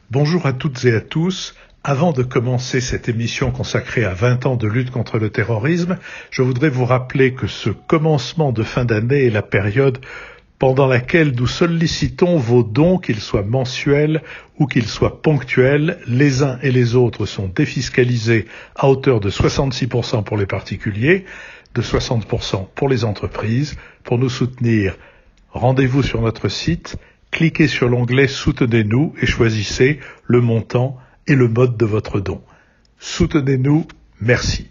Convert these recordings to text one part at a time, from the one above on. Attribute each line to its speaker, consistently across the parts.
Speaker 1: Bonjour à toutes et à tous. Avant de commencer cette émission consacrée à 20 ans de lutte contre le terrorisme, je voudrais vous rappeler que ce commencement de fin d'année est la période pendant laquelle nous sollicitons vos dons, qu'ils soient mensuels ou qu'ils soient ponctuels. Les uns et les autres sont défiscalisés à hauteur de 66% pour les particuliers, de 60% pour les entreprises. Pour nous soutenir, rendez-vous sur notre site, cliquez sur l'onglet Soutenez-nous et choisissez le montant et le mode de votre don. Soutenez-nous, merci.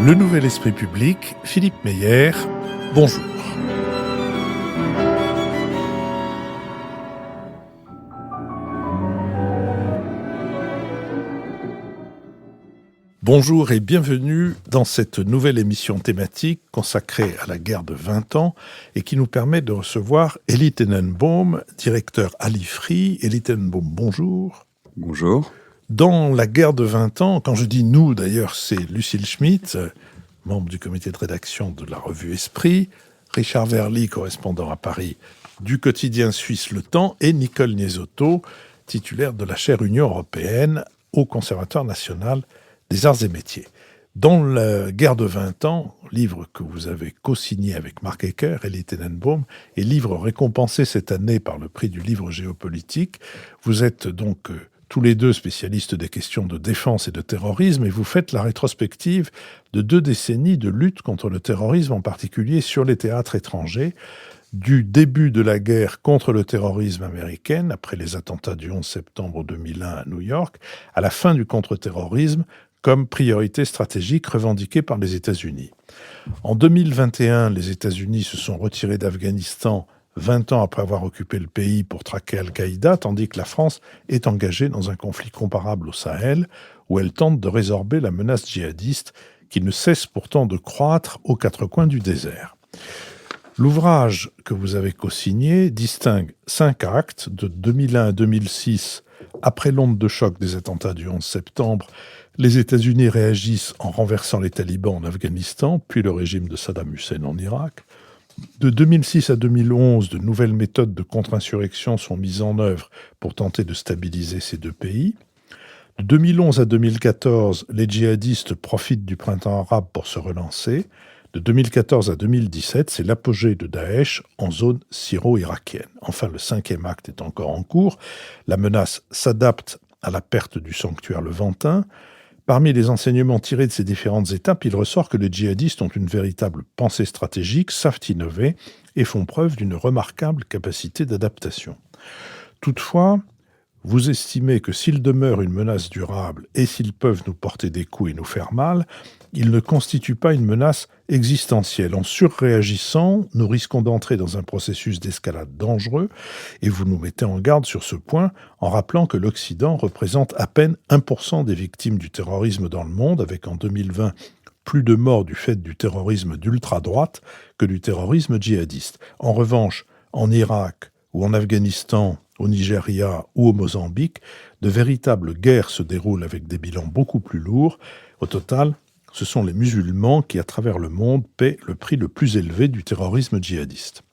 Speaker 2: Le Nouvel Esprit Public, Philippe Meyer, bonjour. Bonjour et bienvenue dans cette nouvelle émission thématique consacrée à la guerre de 20 ans et qui nous permet de recevoir Elie Tenenbaum, directeur à l'IFRI. Elie Tenenbaum, bonjour.
Speaker 3: Bonjour.
Speaker 2: Dans la guerre de 20 ans, quand je dis nous d'ailleurs, c'est Lucille Schmitt, membre du comité de rédaction de la revue Esprit, Richard Verly, correspondant à Paris du quotidien suisse Le Temps, et Nicole Niesotto, titulaire de la chaire Union européenne au Conservatoire national des arts et métiers. Dans la guerre de 20 ans, livre que vous avez co-signé avec Marc Ecker, Elie Tenenbaum, et livre récompensé cette année par le prix du livre géopolitique, vous êtes donc tous les deux spécialistes des questions de défense et de terrorisme, et vous faites la rétrospective de 2 décennies de lutte contre le terrorisme, en particulier sur les théâtres étrangers, du début de la guerre contre le terrorisme américaine, après les attentats du 11 septembre 2001 à New York, à la fin du contre-terrorisme, comme priorité stratégique revendiquée par les États-Unis. En 2021, les États-Unis se sont retirés d'Afghanistan 20 ans après avoir occupé le pays pour traquer Al-Qaïda, tandis que la France est engagée dans un conflit comparable au Sahel, où elle tente de résorber la menace djihadiste, qui ne cesse pourtant de croître aux 4 coins du désert. L'ouvrage que vous avez co-signé distingue 5 actes, de 2001 à 2006, après l'onde de choc des attentats du 11 septembre. Les États-Unis réagissent en renversant les talibans en Afghanistan, puis le régime de Saddam Hussein en Irak. De 2006 à 2011, de nouvelles méthodes de contre-insurrection sont mises en œuvre pour tenter de stabiliser ces 2 pays. De 2011 à 2014, les djihadistes profitent du printemps arabe pour se relancer. De 2014 à 2017, c'est l'apogée de Daesh en zone syro-irakienne. Enfin, le 5e acte est encore en cours. La menace s'adapte à la perte du sanctuaire levantin. Parmi les enseignements tirés de ces différentes étapes, il ressort que les djihadistes ont une véritable pensée stratégique, savent innover et font preuve d'une remarquable capacité d'adaptation. Toutefois, vous estimez que s'ils demeurent une menace durable et s'ils peuvent nous porter des coups et nous faire mal, ils ne constituent pas une menace existentielle. En surréagissant, nous risquons d'entrer dans un processus d'escalade dangereux, et vous nous mettez en garde sur ce point en rappelant que l'Occident représente à peine 1% des victimes du terrorisme dans le monde, avec en 2020 plus de morts du fait du terrorisme d'ultra-droite que du terrorisme djihadiste. En revanche, en Irak ou en Afghanistan, au Nigeria ou au Mozambique, de véritables guerres se déroulent avec des bilans beaucoup plus lourds. Au total, ce sont les musulmans qui, à travers le monde, paient le prix le plus élevé du terrorisme djihadiste.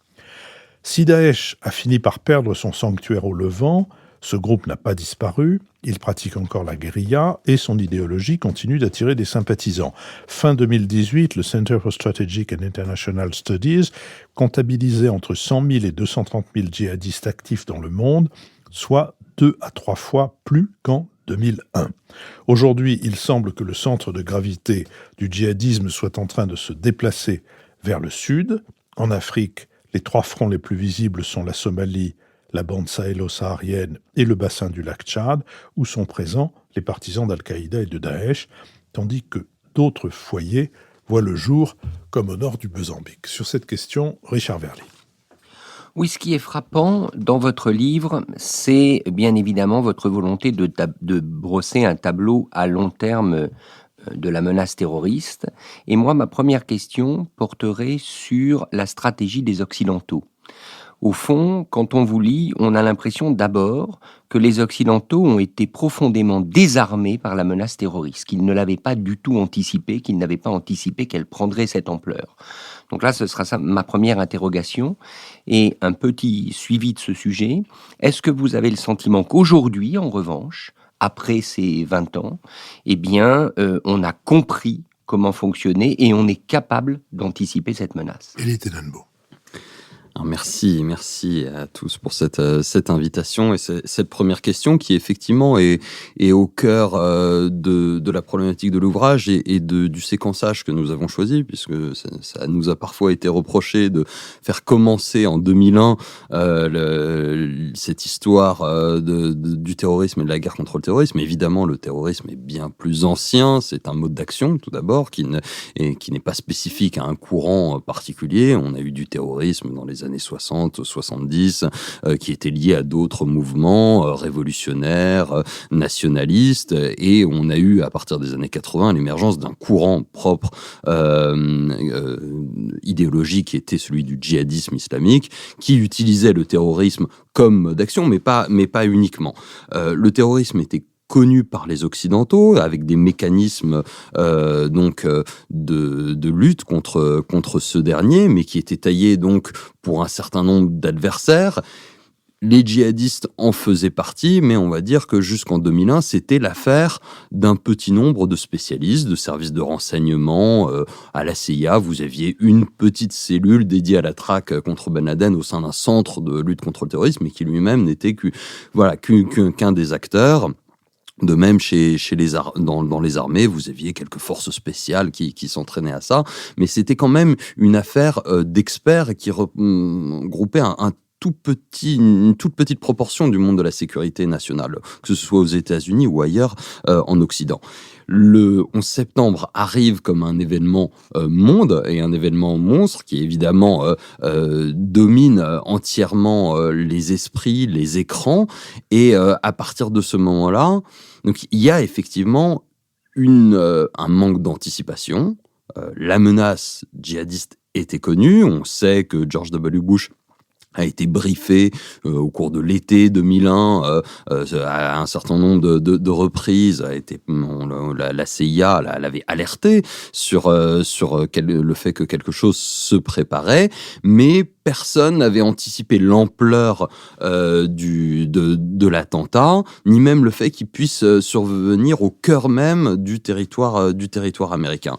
Speaker 2: Si Daesh a fini par perdre son sanctuaire au Levant, ce groupe n'a pas disparu, il pratique encore la guérilla et son idéologie continue d'attirer des sympathisants. Fin 2018, le Center for Strategic and International Studies comptabilisait entre 100 000 et 230 000 djihadistes actifs dans le monde, soit 2 à 3 fois plus qu'en 2001. Aujourd'hui, il semble que le centre de gravité du djihadisme soit en train de se déplacer vers le sud. En Afrique, les 3 fronts les plus visibles sont la Somalie, la bande sahélo-saharienne et le bassin du lac Tchad, où sont présents les partisans d'Al-Qaïda et de Daesh, tandis que d'autres foyers voient le jour, comme au nord du Mozambique. Sur cette question, Richard Verly.
Speaker 3: Oui, ce qui est frappant dans votre livre, c'est bien évidemment votre volonté de brosser un tableau à long terme de la menace terroriste. Et moi, ma première question porterait sur la stratégie des Occidentaux. Au fond, quand on vous lit, on a l'impression d'abord que les Occidentaux ont été profondément désarmés par la menace terroriste, qu'ils ne l'avaient pas du tout anticipé, qu'ils n'avaient pas anticipé qu'elle prendrait cette ampleur. Donc là, ce sera ça ma première interrogation. Et un petit suivi de ce sujet. Est-ce que vous avez le sentiment qu'aujourd'hui, en revanche, après ces 20 ans, eh bien, on a compris comment fonctionner et on est capable d'anticiper cette menace?
Speaker 2: Elie Tenenbaum.
Speaker 4: Alors merci à tous pour cette invitation et cette première question qui effectivement est au cœur de la problématique de l'ouvrage et du séquençage que nous avons choisi, puisque ça nous a parfois été reproché de faire commencer en 2001 cette histoire du terrorisme et de la guerre contre le terrorisme. Évidemment, le terrorisme est bien plus ancien, c'est un mode d'action tout d'abord qui n'est pas spécifique à un courant particulier. On a eu du terrorisme dans les années 60, 70, qui étaient liés à d'autres mouvements révolutionnaires, nationalistes, et on a eu, à partir des années 80, l'émergence d'un courant propre idéologique qui était celui du djihadisme islamique, qui utilisait le terrorisme comme mode d'action, mais pas uniquement. Le terrorisme était connu par les Occidentaux, avec des mécanismes de lutte contre ce dernier, mais qui étaient taillés donc pour un certain nombre d'adversaires. Les djihadistes en faisaient partie, mais on va dire que jusqu'en 2001, c'était l'affaire d'un petit nombre de spécialistes, de services de renseignement. À la CIA, vous aviez une petite cellule dédiée à la traque contre Ben Laden au sein d'un centre de lutte contre le terrorisme, mais qui lui-même n'était qu'un des acteurs. De même, dans les armées, vous aviez quelques forces spéciales qui s'entraînaient à ça, mais c'était quand même une affaire d'experts qui regroupait une toute petite proportion du monde de la sécurité nationale, que ce soit aux États-Unis ou ailleurs en Occident. Le 11 septembre arrive comme un événement monde et un événement monstre qui évidemment domine entièrement les esprits, les écrans, et à partir de ce moment-là, donc il y a effectivement un manque d'anticipation. La menace djihadiste était connue. On sait que George W. Bush a été briefé au cours de l'été 2001 à un certain nombre de reprises. La CIA l'avait alerté sur le fait que quelque chose se préparait, mais personne n'avait anticipé l'ampleur de l'attentat, ni même le fait qu'il puisse survenir au cœur même du territoire américain.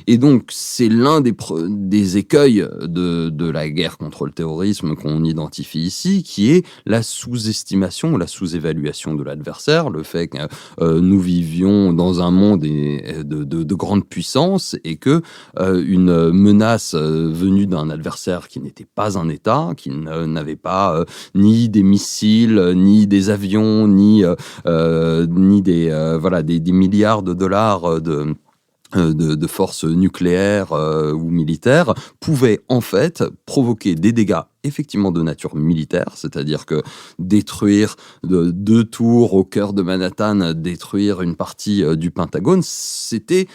Speaker 4: Et donc, c'est l'un des écueils de la guerre contre le terrorisme qu'on identifie ici, qui est la sous-estimation ou la sous-évaluation de l'adversaire, le fait que nous vivions dans un monde de grande puissance et que une menace venue d'un adversaire qui n'était pas un État, qui n'avait pas ni des missiles, ni des avions, ni des milliards de dollars de forces nucléaires ou militaires, pouvait en fait provoquer des dégâts effectivement de nature militaire, c'est-à-dire que détruire deux tours au cœur de Manhattan, détruire une partie du Pentagone, c'était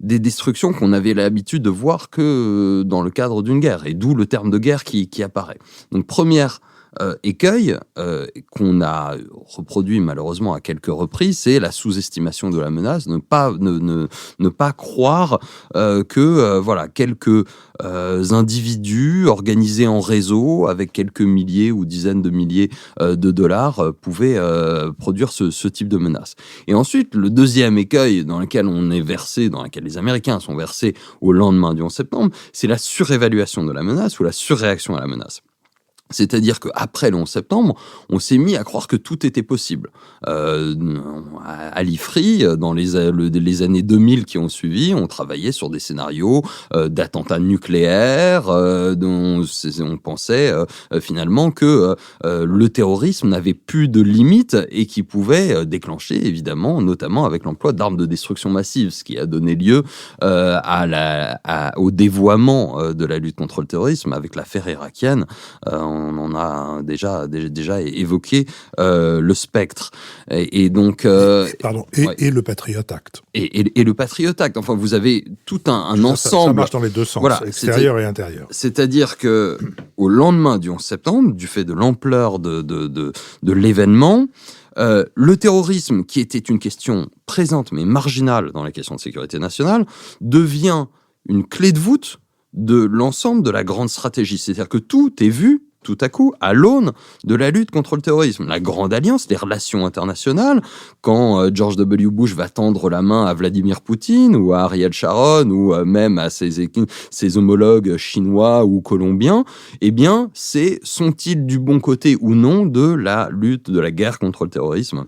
Speaker 4: des destructions qu'on avait l'habitude de voir que dans le cadre d'une guerre, et d'où le terme de guerre qui apparaît. Donc première écueil qu'on a reproduit malheureusement à quelques reprises, c'est la sous-estimation de la menace, ne pas croire que quelques individus organisés en réseau avec quelques milliers ou dizaines de milliers de dollars pouvaient produire ce type de menace. Et ensuite, le deuxième écueil dans lequel les Américains sont versés au lendemain du 11 septembre, c'est la surévaluation de la menace ou la surréaction à la menace. C'est-à-dire qu'après le 11 septembre, on s'est mis à croire que tout était possible. À l'IFRI, dans les années 2000 qui ont suivi, on travaillait sur des scénarios d'attentats nucléaires, dont on pensait finalement que le terrorisme n'avait plus de limites et qui pouvait déclencher, évidemment, notamment avec l'emploi d'armes de destruction massive, ce qui a donné lieu au dévoiement de la lutte contre le terrorisme avec l'affaire irakienne on en a déjà évoqué le spectre. Et donc...
Speaker 2: et le Patriot Act.
Speaker 4: Et le Patriot Act. Enfin, vous avez tout un ensemble...
Speaker 2: Ça marche dans les deux sens, voilà, extérieur et intérieur.
Speaker 4: C'est-à-dire que au lendemain du 11 septembre, du fait de l'ampleur de l'événement, le terrorisme, qui était une question présente mais marginale dans la question de sécurité nationale, devient une clé de voûte de l'ensemble de la grande stratégie. C'est-à-dire que tout est vu, tout à coup, à l'aune de la lutte contre le terrorisme. La grande alliance, les relations internationales, quand George W. Bush va tendre la main à Vladimir Poutine ou à Ariel Sharon ou même à ses homologues chinois ou colombiens, eh bien, sont-ils du bon côté ou non de la lutte, de la guerre contre le terrorisme ?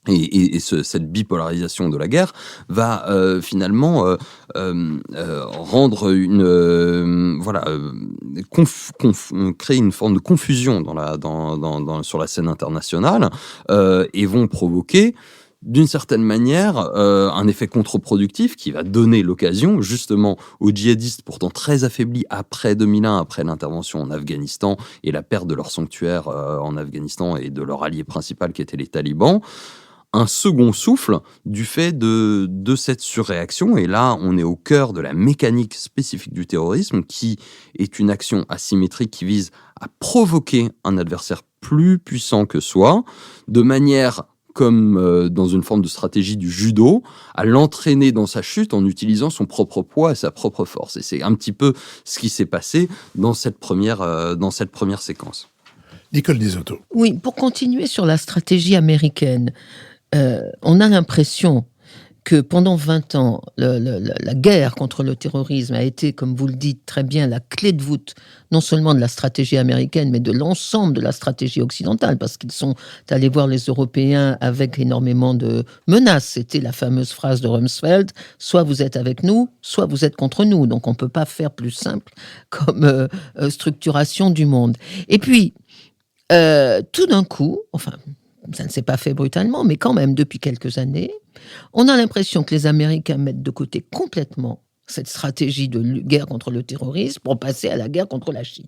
Speaker 4: Et cette bipolarisation de la guerre va finalement rendre créer une forme de confusion sur la scène internationale et vont provoquer d'une certaine manière un effet contre-productif qui va donner l'occasion justement aux djihadistes pourtant très affaiblis après 2001, après l'intervention en Afghanistan et la perte de leur sanctuaire en Afghanistan et de leur allié principal qui était les talibans, un second souffle du fait de cette surréaction. Et là, on est au cœur de la mécanique spécifique du terrorisme, qui est une action asymétrique qui vise à provoquer un adversaire plus puissant que soi, de manière, comme dans une forme de stratégie du judo, à l'entraîner dans sa chute en utilisant son propre poids et sa propre force. Et c'est un petit peu ce qui s'est passé dans cette première séquence.
Speaker 2: Nicole Disotto.
Speaker 5: Oui, pour continuer sur la stratégie américaine, on a l'impression que pendant 20 ans, la guerre contre le terrorisme a été, comme vous le dites très bien, la clé de voûte, non seulement de la stratégie américaine, mais de l'ensemble de la stratégie occidentale, parce qu'ils sont allés voir les Européens avec énormément de menaces. C'était la fameuse phrase de Rumsfeld, soit vous êtes avec nous, soit vous êtes contre nous. Donc on ne peut pas faire plus simple comme structuration du monde. Et puis, tout d'un coup, enfin... ça ne s'est pas fait brutalement, mais quand même, depuis quelques années, on a l'impression que les Américains mettent de côté complètement cette stratégie de guerre contre le terrorisme pour passer à la guerre contre la Chine.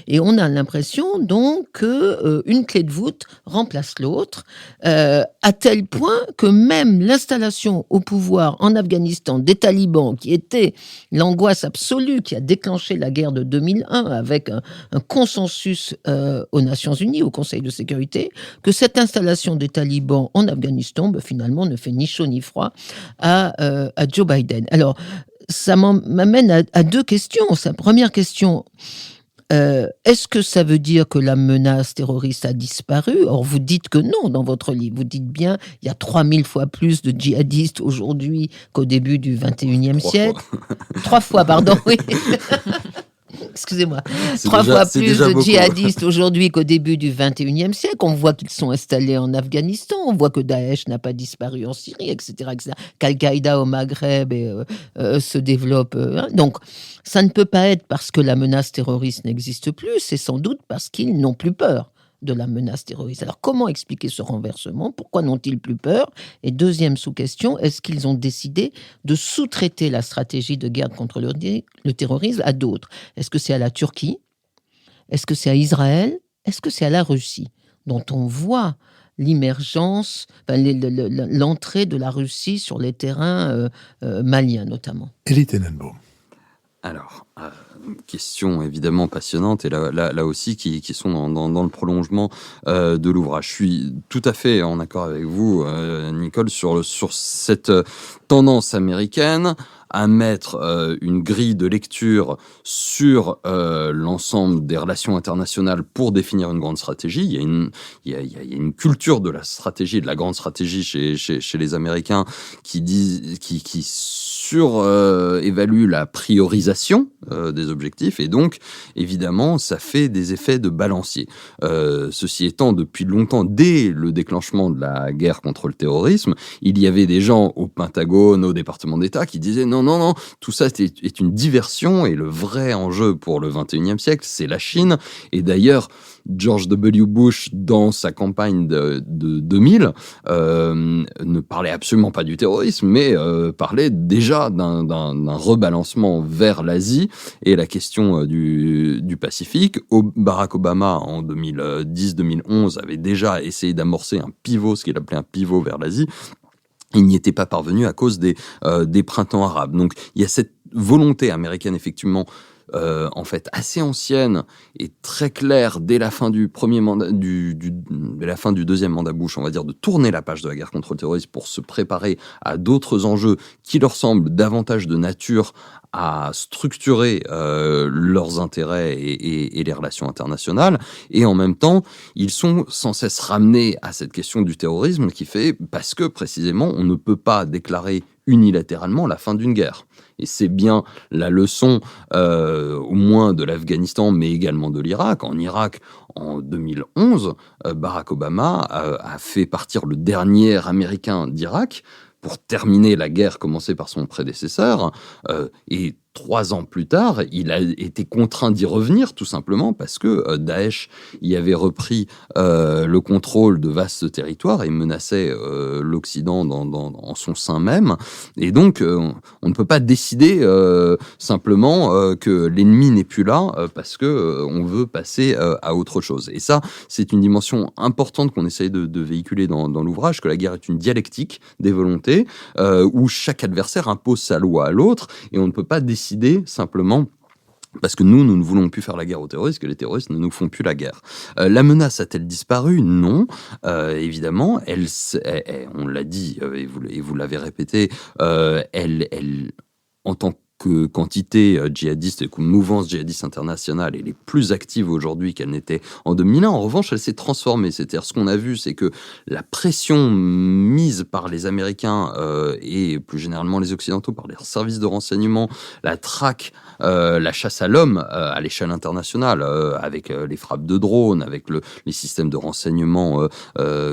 Speaker 5: Et on a l'impression donc qu'une clé de voûte remplace l'autre, à tel point que même l'installation au pouvoir en Afghanistan des talibans, qui était l'angoisse absolue qui a déclenché la guerre de 2001 avec un consensus aux Nations Unies, au Conseil de sécurité, que cette installation des talibans en Afghanistan, finalement, ne fait ni chaud ni froid à Joe Biden. Alors, ça m'amène à deux questions. Sa première question, est-ce que ça veut dire que la menace terroriste a disparu ? Or, vous dites que non dans votre livre. Vous dites bien, il y a 3000 fois plus de djihadistes aujourd'hui qu'au début du 21e siècle. 3 fois, pardon, oui. Excusez-moi. 3 fois plus de djihadistes aujourd'hui qu'au début du 21e siècle. On voit qu'ils sont installés en Afghanistan. On voit que Daesh n'a pas disparu en Syrie, etc. Qu'Al-Qaïda au Maghreb se développe. Donc, ça ne peut pas être parce que la menace terroriste n'existe plus. C'est sans doute parce qu'ils n'ont plus peur de la menace terroriste. Alors, comment expliquer ce renversement ? Pourquoi n'ont-ils plus peur ? Et deuxième sous-question, est-ce qu'ils ont décidé de sous-traiter la stratégie de guerre contre le terrorisme à d'autres ? Est-ce que c'est à la Turquie ? Est-ce que c'est à Israël ? Est-ce que c'est à la Russie, dont on voit l'émergence, l'entrée de la Russie sur les terrains maliens notamment ?
Speaker 2: Elie Tenenbaum.
Speaker 4: Alors, question évidemment passionnante et là aussi qui sont dans le prolongement de l'ouvrage. Je suis tout à fait en accord avec vous, Nicole, sur cette tendance américaine à mettre une grille de lecture sur l'ensemble des relations internationales pour définir une grande stratégie. Il y a une culture de la stratégie, de la grande stratégie chez les Américains qui évalue la priorisation des objectifs et donc évidemment ça fait des effets de balancier. Ceci étant, depuis longtemps, dès le déclenchement de la guerre contre le terrorisme, il y avait des gens au Pentagone, au département d'État qui disaient non, tout ça est une diversion et le vrai enjeu pour le 21e siècle, c'est la Chine. Et d'ailleurs, George W. Bush, dans sa campagne de 2000, ne parlait absolument pas du terrorisme, mais parlait déjà d'un rebalancement vers l'Asie et la question du Pacifique. Barack Obama, en 2010-2011, avait déjà essayé d'amorcer un pivot, ce qu'il appelait un pivot vers l'Asie. Il n'y était pas parvenu à cause des printemps arabes. Donc il y a cette volonté américaine, effectivement, en fait assez ancienne et très claire dès la fin du premier mandat, dès la fin du deuxième mandat Bush, on va dire, de tourner la page de la guerre contre le terrorisme pour se préparer à d'autres enjeux qui leur semblent davantage de nature à structurer leurs intérêts et les relations internationales. Et en même temps, ils sont sans cesse ramenés à cette question du terrorisme qui fait parce que précisément on ne peut pas déclarer unilatéralement la fin d'une guerre. Et c'est bien la leçon, au moins de l'Afghanistan, mais également de l'Irak. En Irak, en 2011, Barack Obama a fait partir le dernier Américain d'Irak pour terminer la guerre commencée par son prédécesseur. Et 3 ans plus tard, il a été contraint d'y revenir, tout simplement parce que Daesh y avait repris le contrôle de vastes territoires et menaçait l'Occident en son sein même. Et donc, on ne peut pas décider simplement que l'ennemi n'est plus là parce que on veut passer à autre chose. Et ça, c'est une dimension importante qu'on essaye de véhiculer dans l'ouvrage, que la guerre est une dialectique des volontés où chaque adversaire impose sa loi à l'autre et on ne peut pas décider simplement parce que nous ne voulons plus faire la guerre aux terroristes, que les terroristes ne nous font plus la guerre. La menace a-t-elle disparu ? Non. Évidemment, on l'a dit et vous l'avez répété, elle en tant que quantité djihadiste et que mouvance djihadiste internationale, elle est plus active aujourd'hui qu'elle n'était en 2001. En revanche, elle s'est transformée. C'est-à-dire, ce qu'on a vu, c'est que la pression mise par les Américains et plus généralement les Occidentaux, par leurs services de renseignement, la traque, la chasse à l'homme à l'échelle internationale, avec les frappes de drones, avec les systèmes de renseignement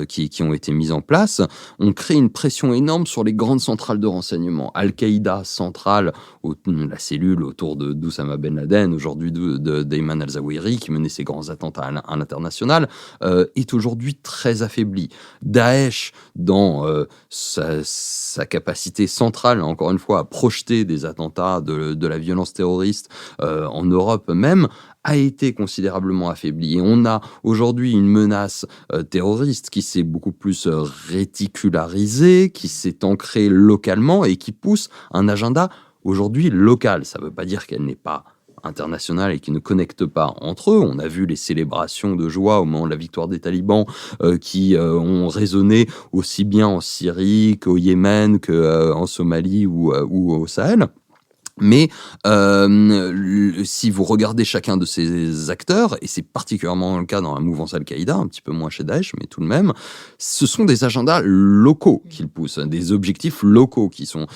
Speaker 4: qui ont été mis en place, ont créé une pression énorme sur les grandes centrales de renseignement. Al-Qaïda centrale, la cellule autour d'Oussama Ben Laden, aujourd'hui d'Ayman al-Zawahiri, qui menait ses grands attentats à l'international, est aujourd'hui très affaiblie. Daesh, dans sa capacité centrale, encore une fois, à projeter des attentats de la violence terroriste en Europe même, a été considérablement affaibli. Et on a aujourd'hui une menace terroriste qui s'est beaucoup plus réticularisée, qui s'est ancrée localement et qui pousse un agenda aujourd'hui local. Ça ne veut pas dire qu'elle n'est pas internationale et qui ne connecte pas entre eux. On a vu les célébrations de joie au moment de la victoire des talibans qui ont résonné aussi bien en Syrie qu'au Yémen, qu'en Somalie ou au Sahel. Mais si vous regardez chacun de ces acteurs, et c'est particulièrement le cas dans la mouvance Al-Qaïda, un petit peu moins chez Daesh, mais tout de même, ce sont des agendas locaux qu'ils poussent, des objectifs locaux qui sont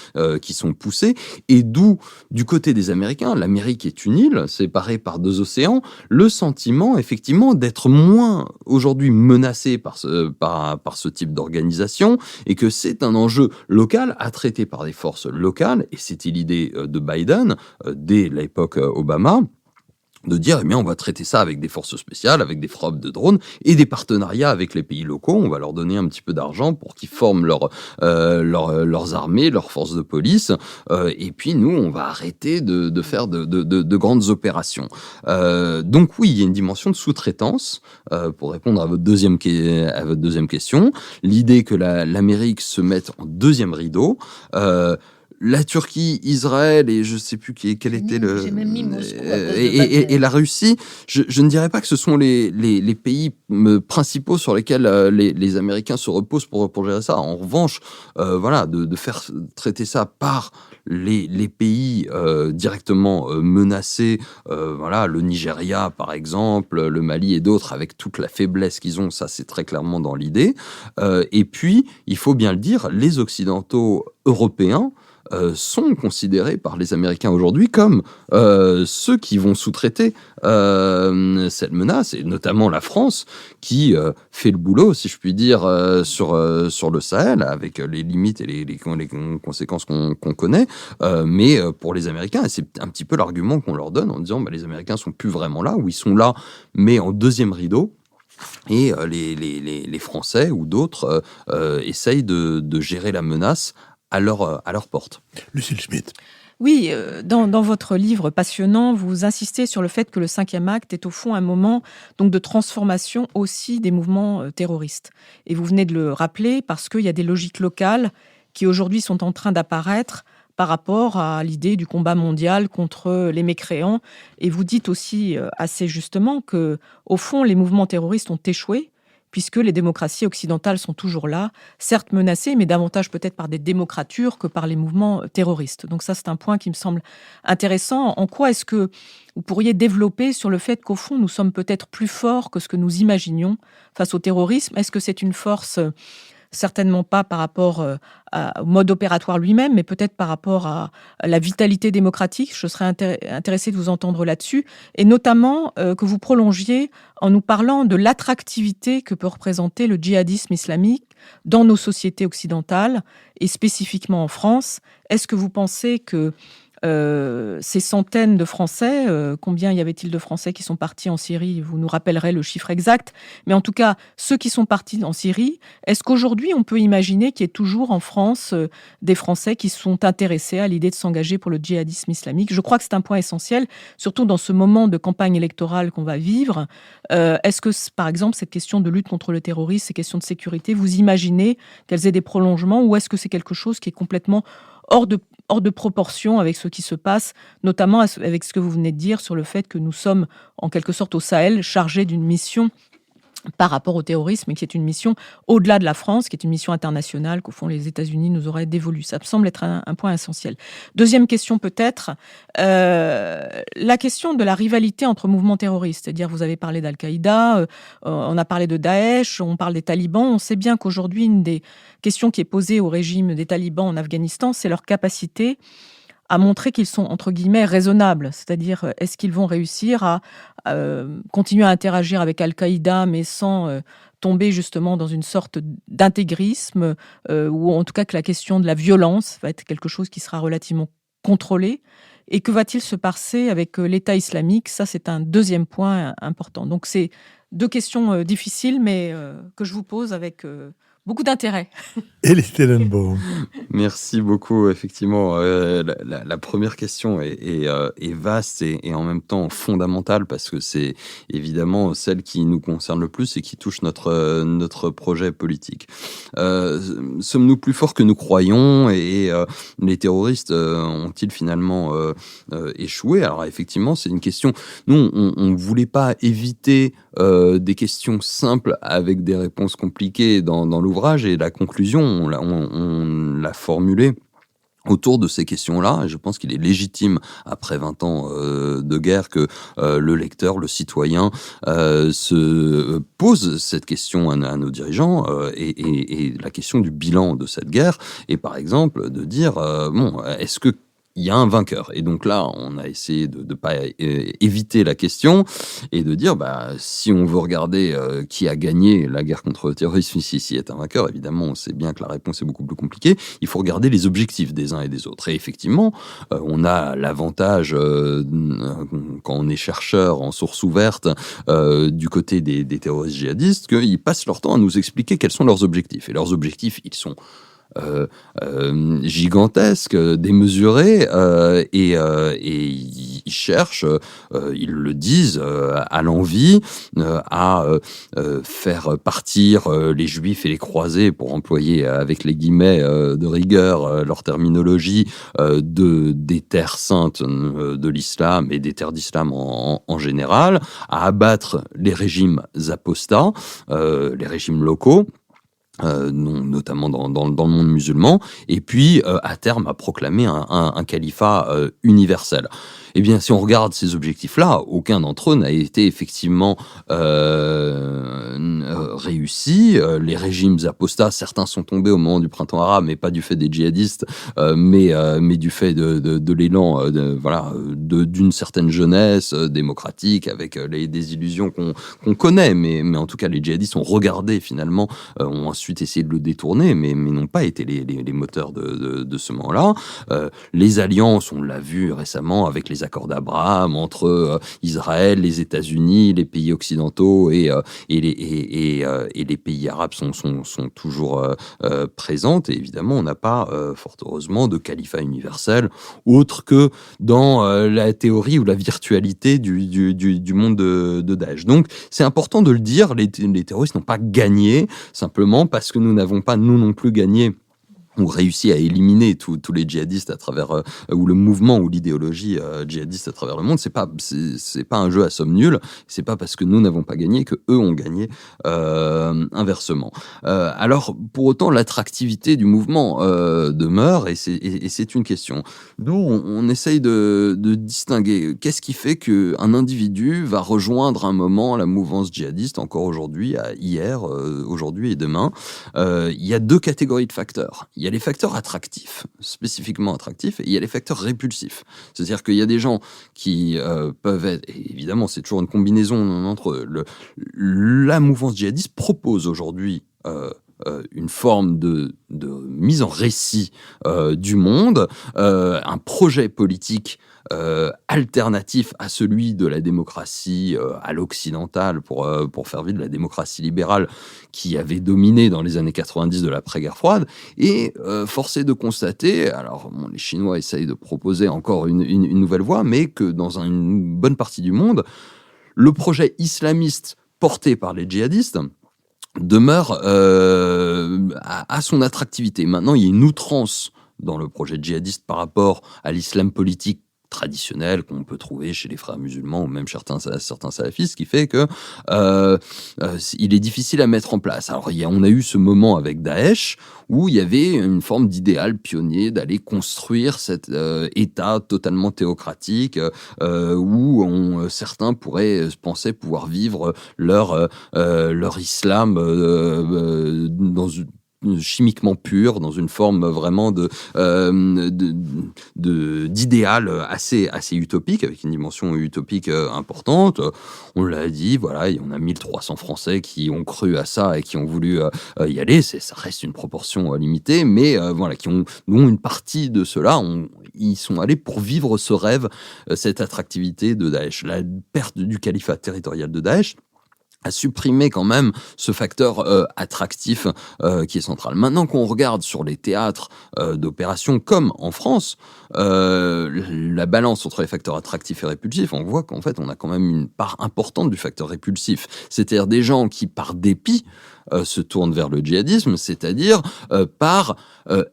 Speaker 4: poussés, et d'où, du côté des Américains, l'Amérique est une île séparée par 2 océans, le sentiment effectivement d'être moins aujourd'hui menacé par ce type d'organisation, et que c'est un enjeu local à traiter par des forces locales, et c'était l'idée de Biden, dès l'époque Obama, de dire, eh bien, on va traiter ça avec des forces spéciales, avec des frappes de drones et des partenariats avec les pays locaux. On va leur donner un petit peu d'argent pour qu'ils forment leurs armées, leurs forces de police. Et puis, nous, on va arrêter de faire de grandes opérations. Donc, oui, il y a une dimension de sous-traitance, pour répondre à votre deuxième question. L'idée que l'Amérique se mette en deuxième rideau, la Turquie, Israël et je sais plus quel était le
Speaker 5: j'ai même mis Moscou
Speaker 4: et la Russie, je ne dirais pas que ce sont les pays principaux sur lesquels les Américains se reposent pour gérer ça. En revanche, voilà, de faire traiter ça par les pays directement menacés, voilà, le Nigeria par exemple, le Mali et d'autres, avec toute la faiblesse qu'ils ont, ça c'est très clairement dans l'idée. Et puis, il faut bien le dire, les Occidentaux européens sont considérés par les Américains aujourd'hui comme ceux qui vont sous-traiter cette menace, et notamment la France, qui fait le boulot, si je puis dire, sur le Sahel, avec les limites et les conséquences qu'on connaît. Mais pour les Américains, et c'est un petit peu l'argument qu'on leur donne en disant les Américains sont plus vraiment là, ou ils sont là, mais en deuxième rideau. Et les Français ou d'autres essayent de gérer la menace à leur porte.
Speaker 2: Lucille Schmitt.
Speaker 6: Oui, dans votre livre passionnant, vous insistez sur le fait que le 5e acte est au fond un moment donc de transformation aussi des mouvements terroristes. Et vous venez de le rappeler parce qu'il y a des logiques locales qui aujourd'hui sont en train d'apparaître par rapport à l'idée du combat mondial contre les mécréants. Et vous dites aussi assez justement que, au fond, les mouvements terroristes ont échoué, puisque les démocraties occidentales sont toujours là, certes menacées, mais davantage peut-être par des démocratures que par les mouvements terroristes. Donc ça, c'est un point qui me semble intéressant. En quoi est-ce que vous pourriez développer sur le fait qu'au fond, nous sommes peut-être plus forts que ce que nous imaginions face au terrorisme? Est-ce que c'est une force certainement pas par rapport au mode opératoire lui-même, mais peut-être par rapport à la vitalité démocratique? Je serais intéressée de vous entendre là-dessus, et notamment que vous prolongiez en nous parlant de l'attractivité que peut représenter le djihadisme islamique dans nos sociétés occidentales, et spécifiquement en France. Est-ce que vous pensez que ces centaines de Français, combien y avait-il de Français qui sont partis en Syrie? Vous nous rappellerez le chiffre exact, mais en tout cas, ceux qui sont partis en Syrie, est-ce qu'aujourd'hui on peut imaginer qu'il y ait toujours en France des Français qui sont intéressés à l'idée de s'engager pour le djihadisme islamique? Je crois que c'est un point essentiel, surtout dans ce moment de campagne électorale qu'on va vivre. Est-ce que, par exemple, cette question de lutte contre le terrorisme, ces questions de sécurité, vous imaginez qu'elles aient des prolongements, ou est-ce que c'est quelque chose qui est complètement hors de proportion avec ce qui se passe, notamment avec ce que vous venez de dire sur le fait que nous sommes en quelque sorte au Sahel chargés d'une mission par rapport au terrorisme, et qui est une mission au-delà de la France, qui est une mission internationale qu'au fond les États-Unis nous auraient dévolue. Ça me semble être un point essentiel. Deuxième question peut-être, la question de la rivalité entre mouvements terroristes. C'est-à-dire, vous avez parlé d'Al-Qaïda, on a parlé de Daesh, on parle des talibans. On sait bien qu'aujourd'hui, une des questions qui est posée au régime des talibans en Afghanistan, c'est leur capacité à montrer qu'ils sont, entre guillemets, raisonnables. C'est-à-dire, est-ce qu'ils vont réussir à continuer à interagir avec Al-Qaïda, mais sans tomber justement dans une sorte d'intégrisme, ou en tout cas que la question de la violence va être quelque chose qui sera relativement contrôlé. Et que va-t-il se passer avec l'État islamique? Ça, c'est un deuxième point important. Donc, c'est deux questions difficiles, mais que je vous pose avec beaucoup d'intérêt.
Speaker 2: Elie Tenenbaum.
Speaker 4: Merci beaucoup. Effectivement, la première question est vaste et en même temps fondamentale, parce que c'est évidemment celle qui nous concerne le plus et qui touche notre projet politique. Sommes-nous plus forts que nous croyons, et les terroristes ont-ils finalement échoué? Alors effectivement, c'est une question. Nous, on ne voulait pas éviter des questions simples avec des réponses compliquées dans l'ouvrage, et la conclusion, on l'a formulée autour de ces questions-là. Et je pense qu'il est légitime, après 20 ans de guerre, que le lecteur, le citoyen, se pose cette question à nos dirigeants, et la question du bilan de cette guerre, et par exemple de dire, est-ce que il y a un vainqueur? Et donc là, on a essayé de ne pas éviter la question, et de dire, si on veut regarder qui a gagné la guerre contre le terrorisme, s'il est un vainqueur, évidemment, on sait bien que la réponse est beaucoup plus compliquée. Il faut regarder les objectifs des uns et des autres. Et effectivement, on a l'avantage, quand on est chercheur en source ouverte, du côté des terroristes djihadistes, qu'ils passent leur temps à nous expliquer quels sont leurs objectifs. Et leurs objectifs, ils sont gigantesques, démesurés, et ils cherchent, ils le disent à l'envi, à faire partir les juifs et les croisés, pour employer avec les guillemets de rigueur leur terminologie, des terres saintes de l'islam et des terres d'islam en général, à abattre les régimes apostats, les régimes locaux, notamment dans le monde musulman, et puis à terme à proclamer un califat universel. Eh bien, si on regarde ces objectifs-là, aucun d'entre eux n'a été effectivement réussi. Les régimes apostats, certains sont tombés au moment du printemps arabe, mais pas du fait des djihadistes, mais du fait de l'élan, d'une certaine jeunesse démocratique, avec les désillusions qu'on connaît. Mais en tout cas, les djihadistes ont regardé finalement, ont ensuite essayé de le détourner, mais n'ont pas été les moteurs de ce moment-là. Les alliances, on l'a vu récemment avec les accords d'Abraham entre Israël, les États-Unis, les pays occidentaux et les pays arabes sont toujours présentes. Et évidemment, on n'a pas, fort heureusement, de califat universel autre que dans la théorie ou la virtualité du monde de Daesh. Donc, c'est important de le dire, les terroristes n'ont pas gagné, simplement parce que nous n'avons pas, nous non plus, gagné ou réussi à éliminer tous les djihadistes à travers ou le mouvement ou l'idéologie djihadiste à travers le monde. C'est pas un jeu à somme nulle. C'est pas parce que nous n'avons pas gagné que eux ont gagné inversement. Alors pour autant, l'attractivité du mouvement demeure et c'est une question. Nous, on essaye de distinguer qu'est-ce qui fait qu'un individu va rejoindre un moment la mouvance djihadiste encore aujourd'hui, hier, aujourd'hui et demain. Il y a deux catégories de facteurs. Il y a les facteurs attractifs, spécifiquement attractifs, et il y a les facteurs répulsifs. C'est-à-dire qu'il y a des gens qui peuvent être, et évidemment c'est toujours une combinaison entre eux, la mouvance djihadiste propose aujourd'hui une forme de mise en récit du monde, un projet politique alternatif à celui de la démocratie à l'occidentale pour faire vivre la démocratie libérale qui avait dominé dans les années 90 de l'après-guerre froide. Et force est de constater, alors les Chinois essayent de proposer encore une nouvelle voie, mais que dans une bonne partie du monde, le projet islamiste porté par les djihadistes demeure à son attractivité. Maintenant, il y a une outrance dans le projet djihadiste par rapport à l'islam politique traditionnel qu'on peut trouver chez les frères musulmans ou même certains salafistes, qui fait que il est difficile à mettre en place. Alors on a eu ce moment avec Daesh où il y avait une forme d'idéal pionnier d'aller construire cet État totalement théocratique où certains pourraient penser pouvoir vivre leur islam dans une chimiquement pur, dans une forme vraiment d'idéal assez utopique, avec une dimension utopique importante. On l'a dit, voilà, on a 1300 Français qui ont cru à ça et qui ont voulu y aller. Ça reste une proportion limitée, mais voilà, dont une partie de ceux-là ils sont allés pour vivre ce rêve, cette attractivité de Daesh. La perte du califat territorial de Daesh à supprimer quand même ce facteur attractif qui est central. Maintenant qu'on regarde sur les théâtres d'opérations comme en France, la balance entre les facteurs attractifs et répulsifs, on voit qu'en fait on a quand même une part importante du facteur répulsif, c'est-à-dire des gens qui par dépit se tournent vers le djihadisme, c'est-à-dire par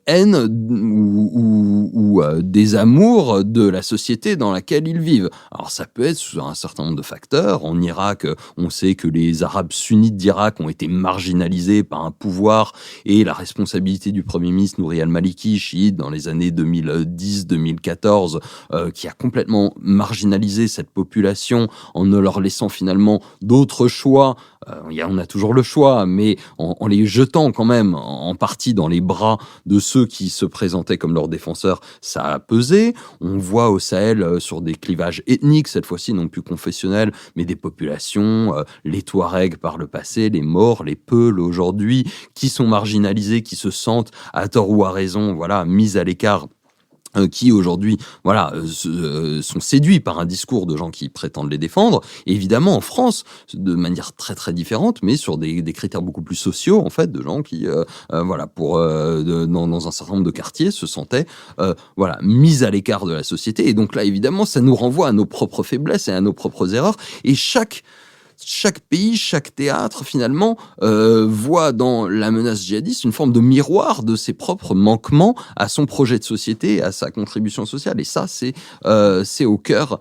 Speaker 4: haine ou désamour de la société dans laquelle ils vivent. Alors ça peut être sous un certain nombre de facteurs. En Irak, on sait que les Arabes sunnites d'Irak ont été marginalisés par un pouvoir et la responsabilité du Premier ministre Nouri al-Maliki, chiite, dans les années 2010-2014, qui a complètement marginalisé cette population en ne leur laissant finalement d'autres choix. On a toujours le choix, mais en les jetant quand même en partie dans les bras de ceux qui se présentaient comme leurs défenseurs, ça a pesé. On voit au Sahel sur des clivages ethniques, cette fois-ci non plus confessionnels, mais des populations, les Touaregs par le passé, les Maures, les Peuls aujourd'hui, qui sont marginalisés, qui se sentent à tort ou à raison, voilà, mis à l'écart, qui aujourd'hui sont séduits par un discours de gens qui prétendent les défendre. Et évidemment en France, de manière très très différente, mais sur des critères beaucoup plus sociaux, en fait, de gens qui dans un certain nombre de quartiers se sentaient mis à l'écart de la société. Et donc là évidemment ça nous renvoie à nos propres faiblesses et à nos propres erreurs, et chaque chaque pays, chaque théâtre, finalement, voit dans la menace djihadiste une forme de miroir de ses propres manquements à son projet de société, à sa contribution sociale. Et ça, c'est au cœur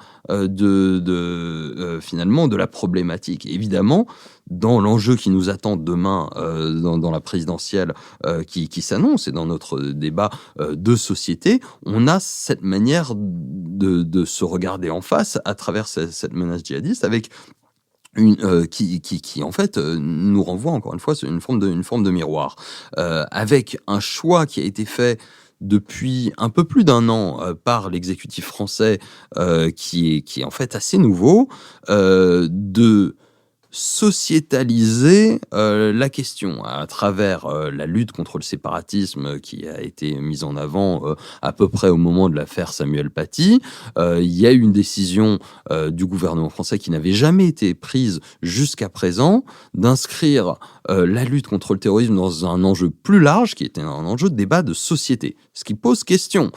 Speaker 4: finalement de la problématique. Évidemment, dans l'enjeu qui nous attend demain dans la présidentielle qui s'annonce et dans notre débat de société, on a cette manière de se regarder en face à travers cette menace djihadiste avec qui en fait nous renvoie encore une fois sur une forme de miroir, avec un choix qui a été fait depuis un peu plus d'un an par l'exécutif français, qui est en fait assez nouveau, de sociétaliser la question à travers la lutte contre le séparatisme qui a été mise en avant à peu près au moment de l'affaire Samuel Paty. Il y a eu une décision du gouvernement français qui n'avait jamais été prise jusqu'à présent d'inscrire la lutte contre le terrorisme dans un enjeu plus large qui était un enjeu de débat de société. Ce qui pose question,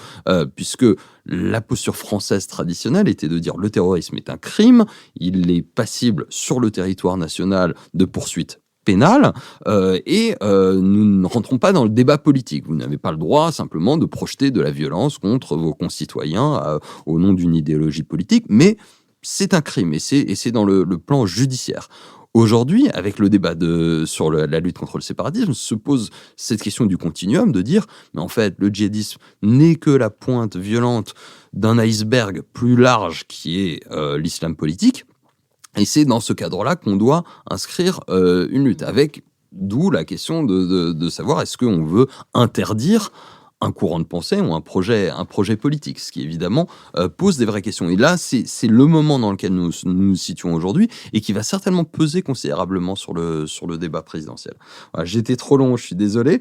Speaker 4: puisque la posture française traditionnelle était de dire le terrorisme est un crime, il est passible sur le territoire national de poursuites pénales, et nous ne rentrons pas dans le débat politique. Vous n'avez pas le droit simplement de projeter de la violence contre vos concitoyens au nom d'une idéologie politique, mais c'est un crime et c'est dans le plan judiciaire. Aujourd'hui, avec le débat sur la lutte contre le séparatisme, se pose cette question du continuum, de dire, mais en fait, le djihadisme n'est que la pointe violente d'un iceberg plus large qui est l'islam politique, et c'est dans ce cadre-là qu'on doit inscrire une lutte, avec d'où la question de savoir est-ce qu'on veut interdire un courant de pensée ou un projet politique, ce qui évidemment pose des vraies questions. Et là, c'est le moment dans lequel nous nous situons aujourd'hui et qui va certainement peser considérablement sur le débat présidentiel. Voilà, j'ai été trop long, je suis désolé.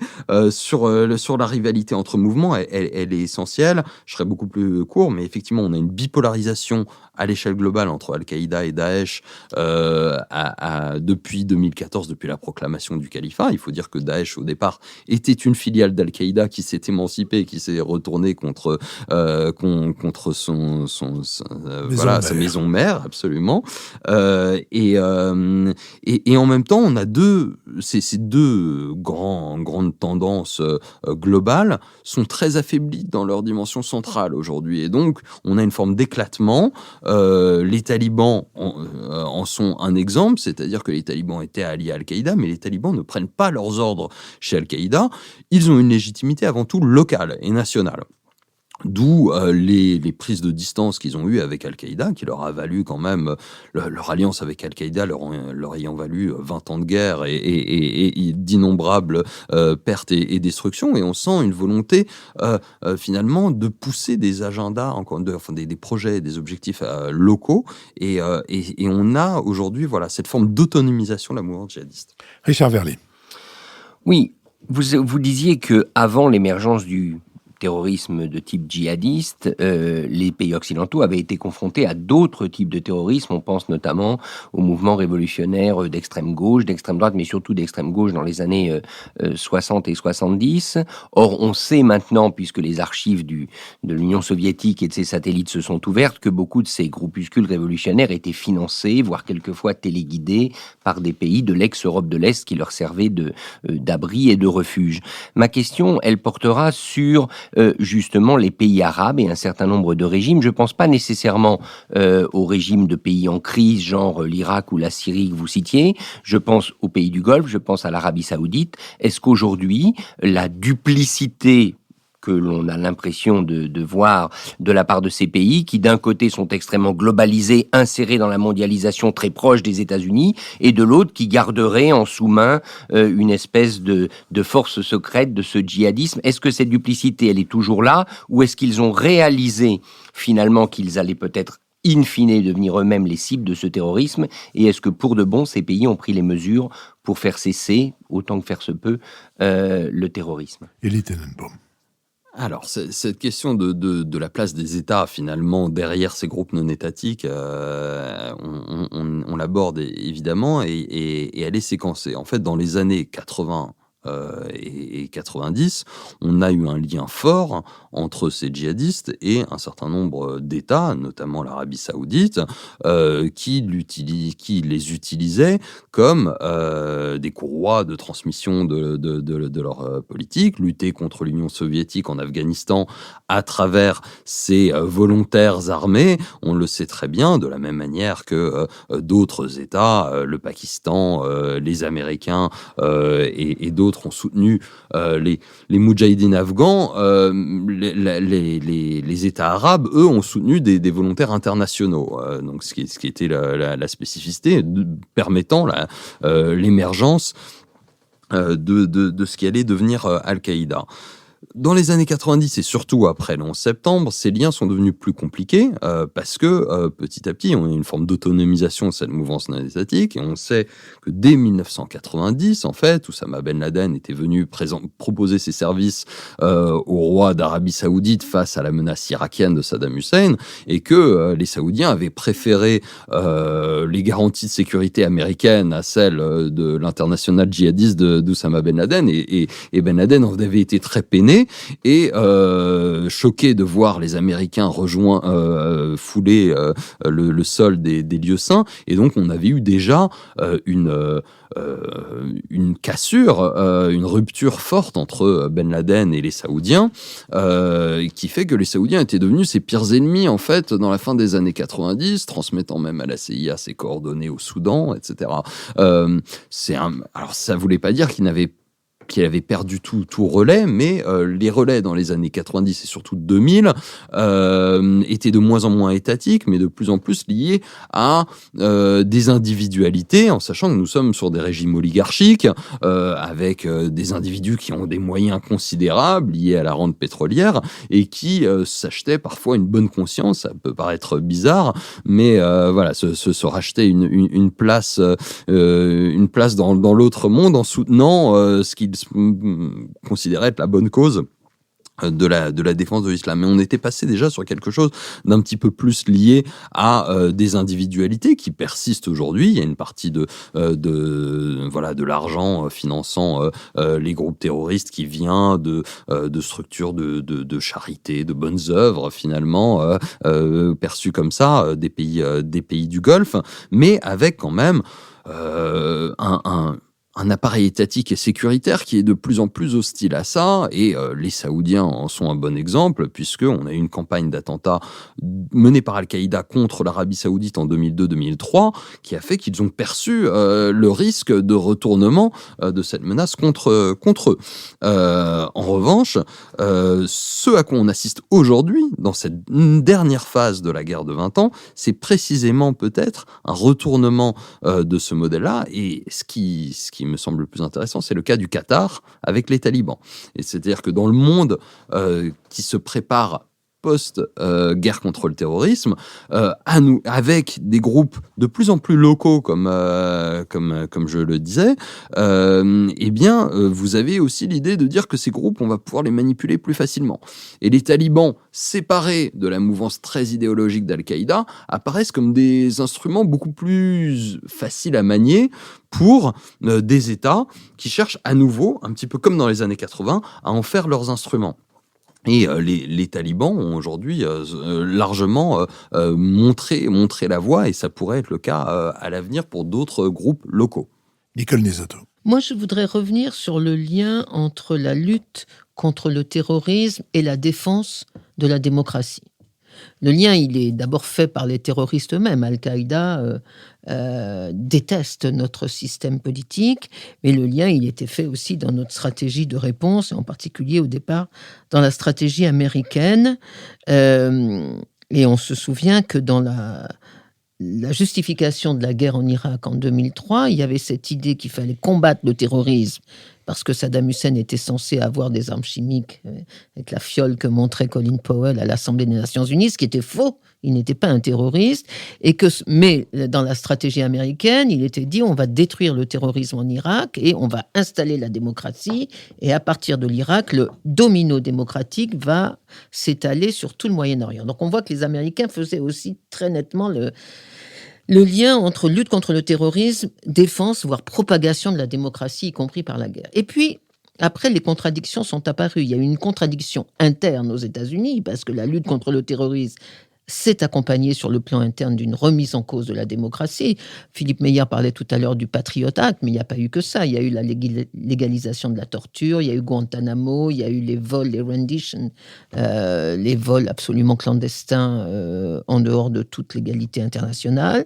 Speaker 4: Sur la rivalité entre mouvements, elle est essentielle. Je serai beaucoup plus court, mais effectivement, on a une bipolarisation à l'échelle globale entre Al-Qaïda et Daesh depuis 2014, depuis la proclamation du califat. Il faut dire que Daesh, au départ, était une filiale d'Al-Qaïda qui s'est émancipée, qui s'est retournée contre sa maison mère, absolument. Et en même temps, on a ces deux grandes tendances globales sont très affaiblies dans leur dimension centrale aujourd'hui. Et donc, on a une forme d'éclatement. Les talibans en sont un exemple, c'est-à-dire que les talibans étaient alliés à Al-Qaïda, mais les talibans ne prennent pas leurs ordres chez Al-Qaïda. Ils ont une légitimité avant tout locale et nationale. D'où les prises de distance qu'ils ont eues avec Al-Qaïda, qui leur a valu quand même leur alliance avec Al-Qaïda, leur ayant valu 20 ans de guerre et d'innombrables pertes et destructions. Et on sent une volonté finalement de pousser des agendas, des projets, des objectifs locaux. Et on a aujourd'hui cette forme d'autonomisation de la mouvance djihadiste.
Speaker 2: Richard Verly.
Speaker 3: Oui, vous disiez que avant l'émergence du terrorisme de type djihadiste, les pays occidentaux avaient été confrontés à d'autres types de terrorisme. On pense notamment aux mouvements révolutionnaires d'extrême gauche, d'extrême droite, mais surtout d'extrême gauche dans les années 60 et 70. Or, on sait maintenant, puisque les archives de l'Union soviétique et de ses satellites se sont ouvertes, que beaucoup de ces groupuscules révolutionnaires étaient financés, voire quelquefois téléguidés par des pays de l'ex-Europe de l'Est qui leur servaient d'abri et de refuge. Ma question, elle portera sur justement les pays arabes et un certain nombre de régimes. Je ne pense pas nécessairement aux régimes de pays en crise, genre l'Irak ou la Syrie que vous citiez. Je pense aux pays du Golfe, je pense à l'Arabie Saoudite. Est-ce qu'aujourd'hui, la duplicité que l'on a l'impression de voir de la part de ces pays, qui d'un côté sont extrêmement globalisés, insérés dans la mondialisation très proche des États-Unis, et de l'autre qui garderaient en sous-main une espèce de force secrète de ce djihadisme. Est-ce que cette duplicité, elle est toujours là, ou est-ce qu'ils ont réalisé finalement qu'ils allaient peut-être in fine devenir eux-mêmes les cibles de ce terrorisme, et est-ce que pour de bon, ces pays ont pris les mesures pour faire cesser, autant que faire se peut, le terrorisme?
Speaker 2: Elie Tenenbaum.
Speaker 4: Alors, cette question de la place des États, finalement, derrière ces groupes non étatiques, on l'aborde évidemment et elle est séquencée. En fait, dans les années 80, et 90, on a eu un lien fort entre ces djihadistes et un certain nombre d'États, notamment l'Arabie Saoudite, qui les utilisaient comme des courroies de transmission de leur politique, lutter contre l'Union soviétique en Afghanistan à travers ces volontaires armés. On le sait très bien, de la même manière que d'autres États, le Pakistan, les Américains et d'autres ont soutenu les moudjahidines afghans. Les États arabes, eux, ont soutenu des volontaires internationaux. Donc, ce qui était la spécificité permettant l'émergence de ce qui allait devenir Al-Qaïda. Dans les années 90 et surtout après le 11 septembre, ces liens sont devenus plus compliqués parce que petit à petit, on a une forme d'autonomisation de cette mouvance non étatique et on sait que dès 1990, en fait, Oussama Ben Laden était venu proposer ses services au roi d'Arabie Saoudite face à la menace irakienne de Saddam Hussein et que les Saoudiens avaient préféré les garanties de sécurité américaines à celles de l'international djihadiste d'Oussama Ben Laden et Ben Laden en avait été très peiné et choqué de voir les Américains fouler le sol des lieux saints. Et donc, on avait eu déjà une cassure, une rupture forte entre Ben Laden et les Saoudiens, qui fait que les Saoudiens étaient devenus ses pires ennemis, en fait, dans la fin des années 90, transmettant même à la CIA ses coordonnées au Soudan, etc. Alors, ça voulait pas dire qu'il avait perdu tout relais, mais les relais dans les années 90 et surtout 2000 étaient de moins en moins étatiques, mais de plus en plus liés à des individualités, en sachant que nous sommes sur des régimes oligarchiques, avec des individus qui ont des moyens considérables liés à la rente pétrolière, et qui s'achetaient parfois une bonne conscience, ça peut paraître bizarre, mais voilà, se racheter une place dans l'autre monde en soutenant ce qu'ils considérait être la bonne cause de la défense de l'islam. Mais on était passé déjà sur quelque chose d'un petit peu plus lié à des individualités qui persistent aujourd'hui. Il y a une partie de l'argent finançant les groupes terroristes qui vient de structures de charité, de bonnes œuvres finalement perçues comme ça des pays du Golfe, mais avec quand même un appareil étatique et sécuritaire qui est de plus en plus hostile à ça, et les Saoudiens en sont un bon exemple, puisqu'on a eu une campagne d'attentats menée par Al-Qaïda contre l'Arabie Saoudite en 2002-2003, qui a fait qu'ils ont perçu le risque de retournement de cette menace contre eux. En revanche, ce à quoi on assiste aujourd'hui, dans cette dernière phase de la guerre de 20 ans, c'est précisément peut-être un retournement de ce modèle-là, et ce qui me semble le plus intéressant, c'est le cas du Qatar avec les talibans. Et c'est-à-dire que dans le monde qui se prépare post-guerre contre le terrorisme, avec des groupes de plus en plus locaux, comme je le disais, vous avez aussi l'idée de dire que ces groupes, on va pouvoir les manipuler plus facilement. Et les talibans, séparés de la mouvance très idéologique d'Al-Qaïda, apparaissent comme des instruments beaucoup plus faciles à manier pour des États qui cherchent à nouveau, un petit peu comme dans les années 80, à en faire leurs instruments. Et les talibans ont aujourd'hui largement montré la voie, et ça pourrait être le cas à l'avenir pour d'autres groupes locaux.
Speaker 2: Nicole Nézotto.
Speaker 5: Moi, je voudrais revenir sur le lien entre la lutte contre le terrorisme et la défense de la démocratie. Le lien, il est d'abord fait par les terroristes eux-mêmes. Al-Qaïda déteste notre système politique, mais le lien, il était fait aussi dans notre stratégie de réponse, et en particulier au départ dans la stratégie américaine. Et on se souvient que dans la justification de la guerre en Irak en 2003, il y avait cette idée qu'il fallait combattre le terrorisme parce que Saddam Hussein était censé avoir des armes chimiques, avec la fiole que montrait Colin Powell à l'Assemblée des Nations Unies, ce qui était faux. Il n'était pas un terroriste. Mais dans la stratégie américaine, il était dit on va détruire le terrorisme en Irak et on va installer la démocratie. Et à partir de l'Irak, le domino démocratique va s'étaler sur tout le Moyen-Orient. Donc on voit que les Américains faisaient aussi très nettement le lien entre lutte contre le terrorisme, défense, voire propagation de la démocratie, y compris par la guerre. Et puis, Après, les contradictions sont apparues. Il y a eu une contradiction interne aux États-Unis, parce que la lutte contre le terrorisme s'est accompagnée sur le plan interne d'une remise en cause de la démocratie. Philippe Meyer parlait tout à l'heure du Patriot Act, mais il n'y a pas eu que ça. Il y a eu la légalisation de la torture, il y a eu Guantanamo, il y a eu les vols, les renditions, les vols absolument clandestins en dehors de toute légalité internationale.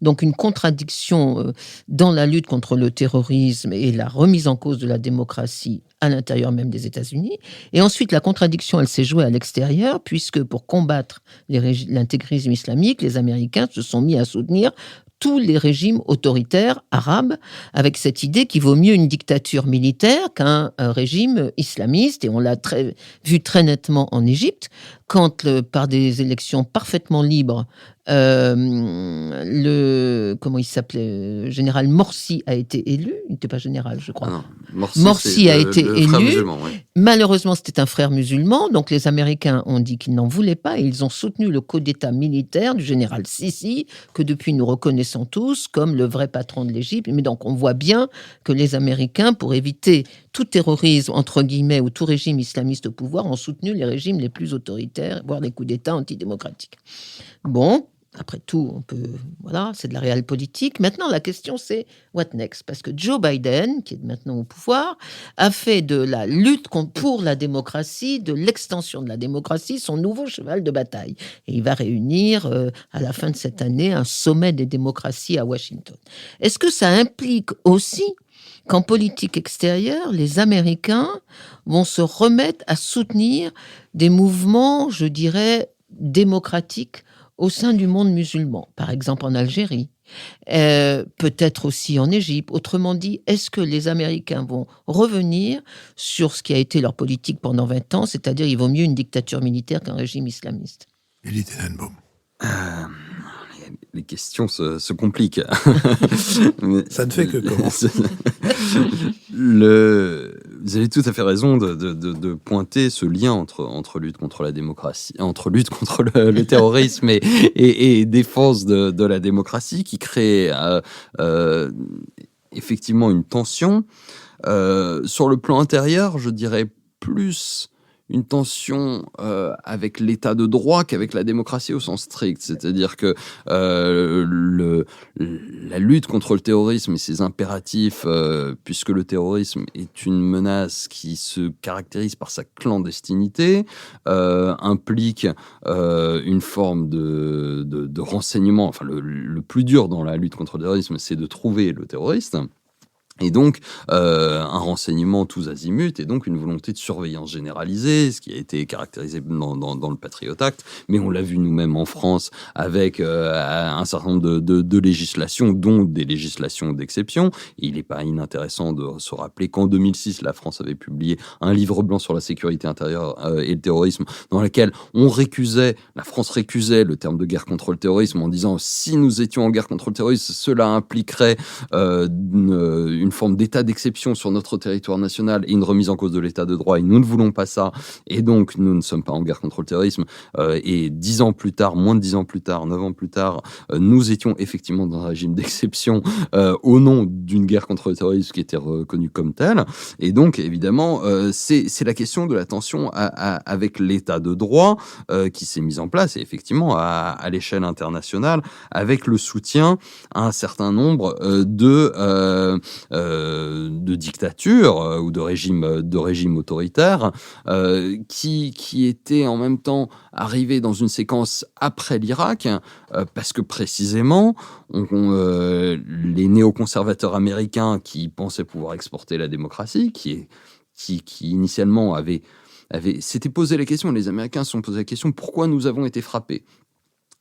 Speaker 5: Donc une contradiction dans la lutte contre le terrorisme et la remise en cause de la démocratie à l'intérieur même des États-Unis. Et ensuite, la contradiction, elle s'est jouée à l'extérieur, puisque pour combattre l'intégrisme islamique, les Américains se sont mis à soutenir tous les régimes autoritaires arabes, avec cette idée qu'il vaut mieux une dictature militaire qu'un régime islamiste. Et on l'a vu très nettement en Égypte, quand par des élections parfaitement libres, comment il s'appelait, général Morsi a été élu. Il n'était pas général, je crois.
Speaker 4: Non,
Speaker 5: Morsi a été élu.
Speaker 4: Musulman, oui.
Speaker 5: Malheureusement, c'était un frère musulman, donc les Américains ont dit qu'ils n'en voulaient pas et ils ont soutenu le coup d'État militaire du général Sisi, que depuis nous reconnaissons tous comme le vrai patron de l'Égypte. Mais donc on voit bien que les Américains, pour éviter tout terrorisme, entre guillemets, ou tout régime islamiste au pouvoir, ont soutenu les régimes les plus autoritaires, voire les coups d'État antidémocratiques. Bon, après tout, voilà, c'est de la réelle politique. Maintenant, la question, c'est what next? Parce que Joe Biden, qui est maintenant au pouvoir, a fait de la lutte pour la démocratie, de l'extension de la démocratie, son nouveau cheval de bataille. Et il va réunir, à la fin de cette année, un sommet des démocraties à Washington. Est-ce que ça implique aussi qu'en politique extérieure, les Américains vont se remettre à soutenir des mouvements, je dirais, démocratiques au sein du monde musulman, par exemple en Algérie, peut-être aussi en Égypte. Autrement dit, est-ce que les Américains vont revenir sur ce qui a été leur politique pendant 20 ans, c'est-à-dire il vaut mieux une dictature militaire qu'un régime islamiste?
Speaker 2: Elie Tenenbaum.
Speaker 4: Les questions se compliquent.
Speaker 2: Ça ne fait que commencer.
Speaker 4: Vous avez tout à fait raison de pointer ce lien entre lutte contre la démocratie, entre lutte contre le terrorisme et défense de la démocratie, qui crée effectivement une tension. Sur le plan intérieur, je dirais plus une tension avec l'état de droit qu'avec la démocratie au sens strict. C'est-à-dire que la lutte contre le terrorisme et ses impératifs, puisque le terrorisme est une menace qui se caractérise par sa clandestinité, implique une forme de renseignement. Enfin, le plus dur dans la lutte contre le terrorisme, c'est de trouver le terroriste. Et donc, un renseignement tous azimuts, et donc une volonté de surveillance généralisée, ce qui a été caractérisé dans le Patriot Act, mais on l'a vu nous-mêmes en France avec un certain nombre de législations, dont des législations d'exception. Et il n'est pas inintéressant de se rappeler qu'en 2006, la France avait publié un livre blanc sur la sécurité intérieure et le terrorisme, dans lequel la France récusait le terme de guerre contre le terrorisme en disant « si nous étions en guerre contre le terrorisme, cela impliquerait une forme d'état d'exception sur notre territoire national et une remise en cause de l'état de droit, et nous ne voulons pas ça, et donc nous ne sommes pas en guerre contre le terrorisme. Et 10 ans plus tard, moins de 10 ans plus tard, 9 ans plus tard, nous étions effectivement dans un régime d'exception au nom d'une guerre contre le terrorisme qui était reconnue comme telle. Et donc, évidemment, c'est la question de la tension avec l'état de droit qui s'est mise en place, et effectivement, à l'échelle internationale, avec le soutien à un certain nombre de dictatures ou de régimes autoritaires qui étaient en même temps arrivés dans une séquence après l'Irak, parce que précisément les néoconservateurs américains qui pensaient pouvoir exporter la démocratie, qui initialement s'étaient posé la question, les Américains se sont posé la question, pourquoi nous avons été frappés?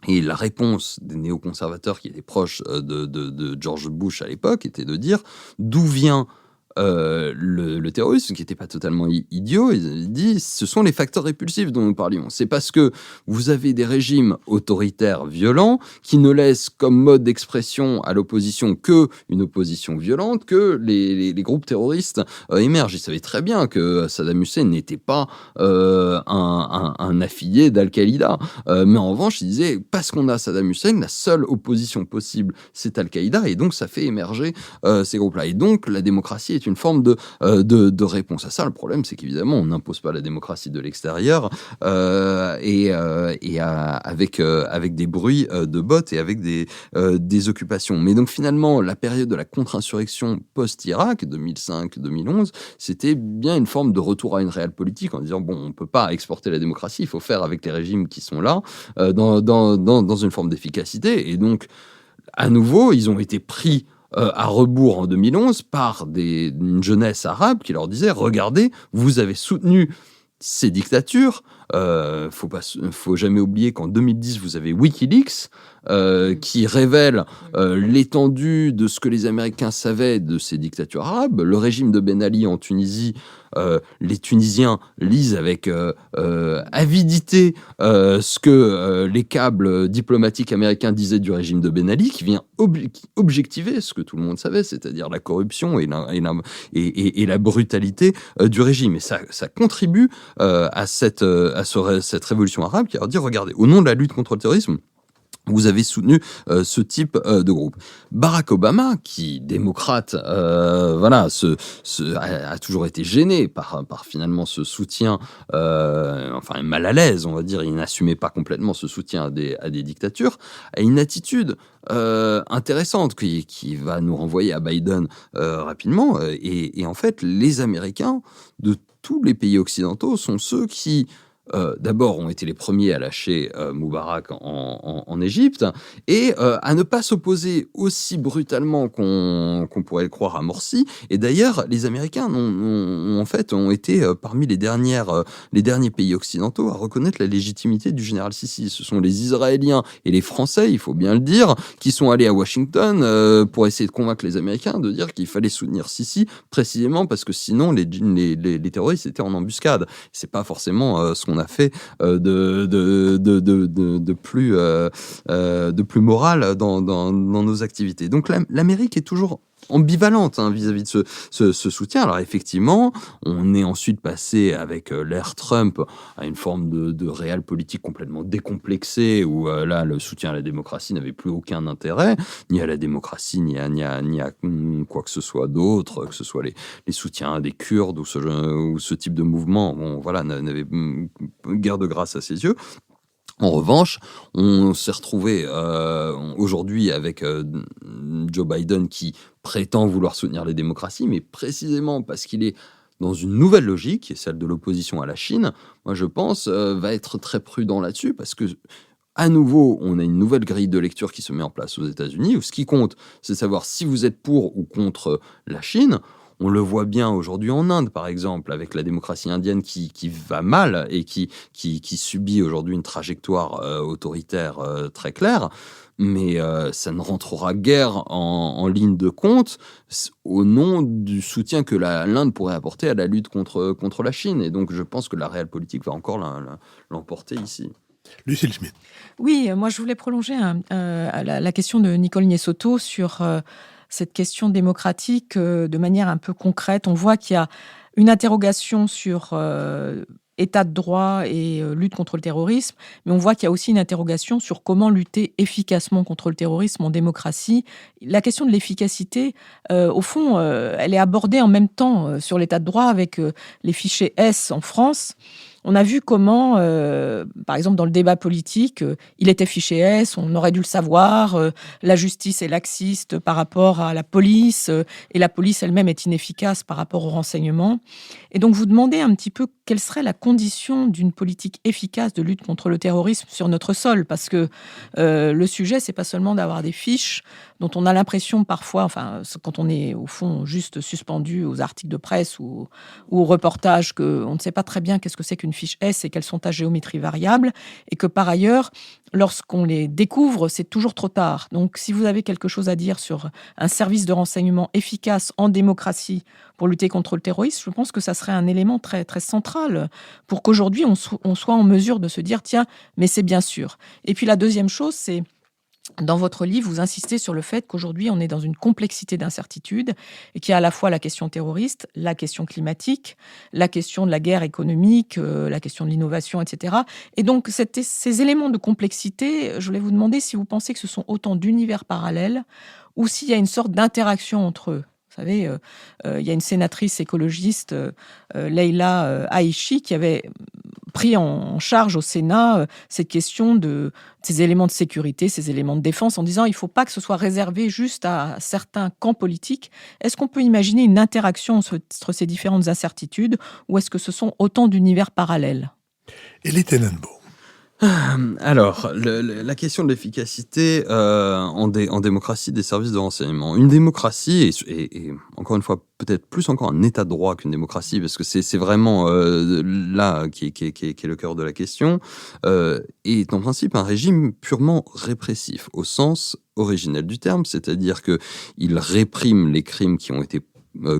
Speaker 4: Et la réponse des néoconservateurs qui étaient proches de George Bush à l'époque était de dire d'où vient le terrorisme, qui n'était pas totalement idiot. Il dit ce sont les facteurs répulsifs dont nous parlions. C'est parce que vous avez des régimes autoritaires violents qui ne laissent comme mode d'expression à l'opposition que une opposition violente que les groupes terroristes émergent. Ils savaient très bien que Saddam Hussein n'était pas un affilié d'Al-Qaïda. Mais en revanche, il disait parce qu'on a Saddam Hussein, la seule opposition possible, c'est Al-Qaïda, et donc ça fait émerger ces groupes-là. Et donc la démocratie est une forme de réponse à ça. Le problème, c'est qu'évidemment, on n'impose pas la démocratie de l'extérieur avec des bruits de bottes et avec des occupations. Mais donc finalement, la période de la contre-insurrection post-Irak, 2005-2011, c'était bien une forme de retour à une réelle politique en disant, bon, on ne peut pas exporter la démocratie, il faut faire avec les régimes qui sont là, dans une forme d'efficacité. Et donc, à nouveau, ils ont été pris à rebours en 2011 par une jeunesse arabe qui leur disait, regardez, vous avez soutenu ces dictatures. Faut jamais oublier qu'en 2010, vous avez Wikileaks qui révèle l'étendue de ce que les Américains savaient de ces dictatures arabes. Le régime de Ben Ali en Tunisie, les Tunisiens lisent avec avidité ce que les câbles diplomatiques américains disaient du régime de Ben Ali, qui vient objectiver ce que tout le monde savait, c'est-à-dire la corruption et la brutalité du régime. Et ça contribue à cette révolution arabe qui leur dit, regardez, au nom de la lutte contre le terrorisme, vous avez soutenu ce type de groupe. Barack Obama, qui démocrate, a toujours été gêné par finalement ce soutien, mal à l'aise, on va dire. Il n'assumait pas complètement ce soutien à des dictatures. A une attitude intéressante qui va nous renvoyer à Biden rapidement. Et en fait, les Américains de tous les pays occidentaux sont ceux qui d'abord ont été les premiers à lâcher Moubarak en Égypte et à ne pas s'opposer aussi brutalement qu'on pourrait le croire à Morsi. Et d'ailleurs, les Américains ont été parmi les derniers pays occidentaux à reconnaître la légitimité du général Sissi. Ce sont les Israéliens et les Français, il faut bien le dire, qui sont allés à Washington pour essayer de convaincre les Américains de dire qu'il fallait soutenir Sissi, précisément parce que sinon les terroristes étaient en embuscade. C'est pas forcément ce qu'on a fait de plus moral dans nos activités. Donc l'Amérique est toujours ambivalente vis-à-vis de ce soutien. Alors effectivement, on est ensuite passé avec l'ère Trump à une forme de réelle politique complètement décomplexée où là le soutien à la démocratie n'avait plus aucun intérêt, ni à la démocratie ni à quoi que ce soit d'autre, que ce soit les soutiens des Kurdes ou ce type de mouvement, n'avait guère de grâce à ses yeux. En revanche, on s'est retrouvé aujourd'hui avec Joe Biden qui prétend vouloir soutenir les démocraties, mais précisément parce qu'il est dans une nouvelle logique, qui est celle de l'opposition à la Chine. Moi, je pense, va être très prudent là-dessus, parce que à nouveau, on a une nouvelle grille de lecture qui se met en place aux États-Unis, où ce qui compte, c'est de savoir si vous êtes pour ou contre la Chine. On le voit bien aujourd'hui en Inde, par exemple, avec la démocratie indienne qui va mal et qui subit aujourd'hui une trajectoire autoritaire très claire. Mais ça ne rentrera guère en ligne de compte au nom du soutien que l'Inde pourrait apporter à la lutte contre la Chine. Et donc, je pense que la réelle politique va encore l'emporter ici.
Speaker 2: Lucille Schmitt.
Speaker 6: Oui, moi, je voulais prolonger la question de Nicole Niessotto sur cette question démocratique de manière un peu concrète. On voit qu'il y a une interrogation sur état de droit et lutte contre le terrorisme, mais on voit qu'il y a aussi une interrogation sur comment lutter efficacement contre le terrorisme en démocratie. La question de l'efficacité, au fond, elle est abordée en même temps sur l'état de droit avec les fichiers S en France. On a vu comment, par exemple, dans le débat politique, il était fiché S, on aurait dû le savoir, la justice est laxiste par rapport à la police, et la police elle-même est inefficace par rapport au renseignement. Et donc, vous demandez un petit peu quelle serait la condition d'une politique efficace de lutte contre le terrorisme sur notre sol, parce que le sujet, c'est pas seulement d'avoir des fiches dont on a l'impression parfois, quand on est au fond juste suspendu aux articles de presse ou aux reportages, qu'on ne sait pas très bien qu'est-ce que c'est qu'une fiche S et qu'elles sont à géométrie variable, et que par ailleurs, lorsqu'on les découvre, c'est toujours trop tard. Donc, si vous avez quelque chose à dire sur un service de renseignement efficace en démocratie pour lutter contre le terrorisme, je pense que ça serait un élément très, très central pour qu'aujourd'hui, on soit en mesure de se dire, tiens, mais c'est bien sûr. Et puis la deuxième chose, c'est dans votre livre, vous insistez sur le fait qu'aujourd'hui, on est dans une complexité d'incertitudes et qu'il y a à la fois la question terroriste, la question climatique, la question de la guerre économique, la question de l'innovation, etc. Et donc, ces éléments de complexité, je voulais vous demander si vous pensez que ce sont autant d'univers parallèles ou s'il y a une sorte d'interaction entre eux. Vous savez, il y a une sénatrice écologiste, Leila Haïchi, qui avait pris en charge au Sénat cette question de ces éléments de sécurité, ces éléments de défense, en disant il ne faut pas que ce soit réservé juste à certains camps politiques. Est-ce qu'on peut imaginer une interaction entre ces différentes incertitudes, ou est-ce que ce sont autant d'univers parallèles?
Speaker 2: Elie Tenenbaum.
Speaker 4: Alors, la question de l'efficacité en démocratie des services de renseignement. Une démocratie, et encore une fois, peut-être plus encore un état de droit qu'une démocratie, parce que c'est vraiment là qui est le cœur de la question, est en principe un régime purement répressif, au sens originel du terme, c'est-à-dire qu'il réprime les crimes qui ont été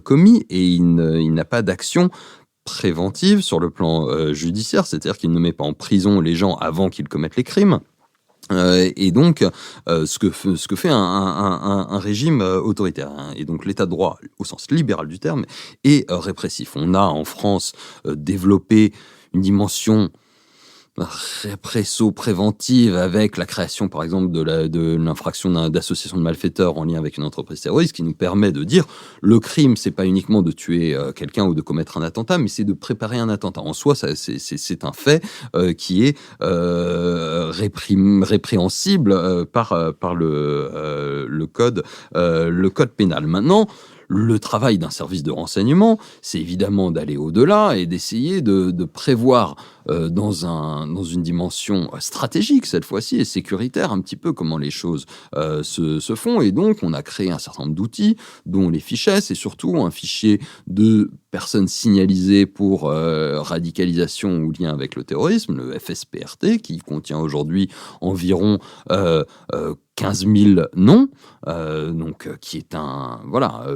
Speaker 4: commis et il n'a pas d'action préventive sur le plan judiciaire, c'est-à-dire qu'il ne met pas en prison les gens avant qu'ils commettent les crimes. Et donc, ce que fait un régime autoritaire, hein. Et donc l'état de droit, au sens libéral du terme, est répressif. On a en France développé une dimension répresso-préventive avec la création, par exemple, de l'infraction d'association de malfaiteurs en lien avec une entreprise terroriste, qui nous permet de dire le crime, c'est pas uniquement de tuer quelqu'un ou de commettre un attentat, mais c'est de préparer un attentat. En soi, c'est un fait qui est répréhensible par le code pénal. Maintenant, le travail d'un service de renseignement, c'est évidemment d'aller au-delà et d'essayer de prévoir dans une dimension stratégique, cette fois-ci, et sécuritaire, un petit peu comment les choses se font. Et donc, on a créé un certain nombre d'outils, dont les fichets, c'est surtout un fichier de personnes signalisées pour radicalisation ou lien avec le terrorisme, le FSPRT, qui contient aujourd'hui environ 15 000 noms, qui est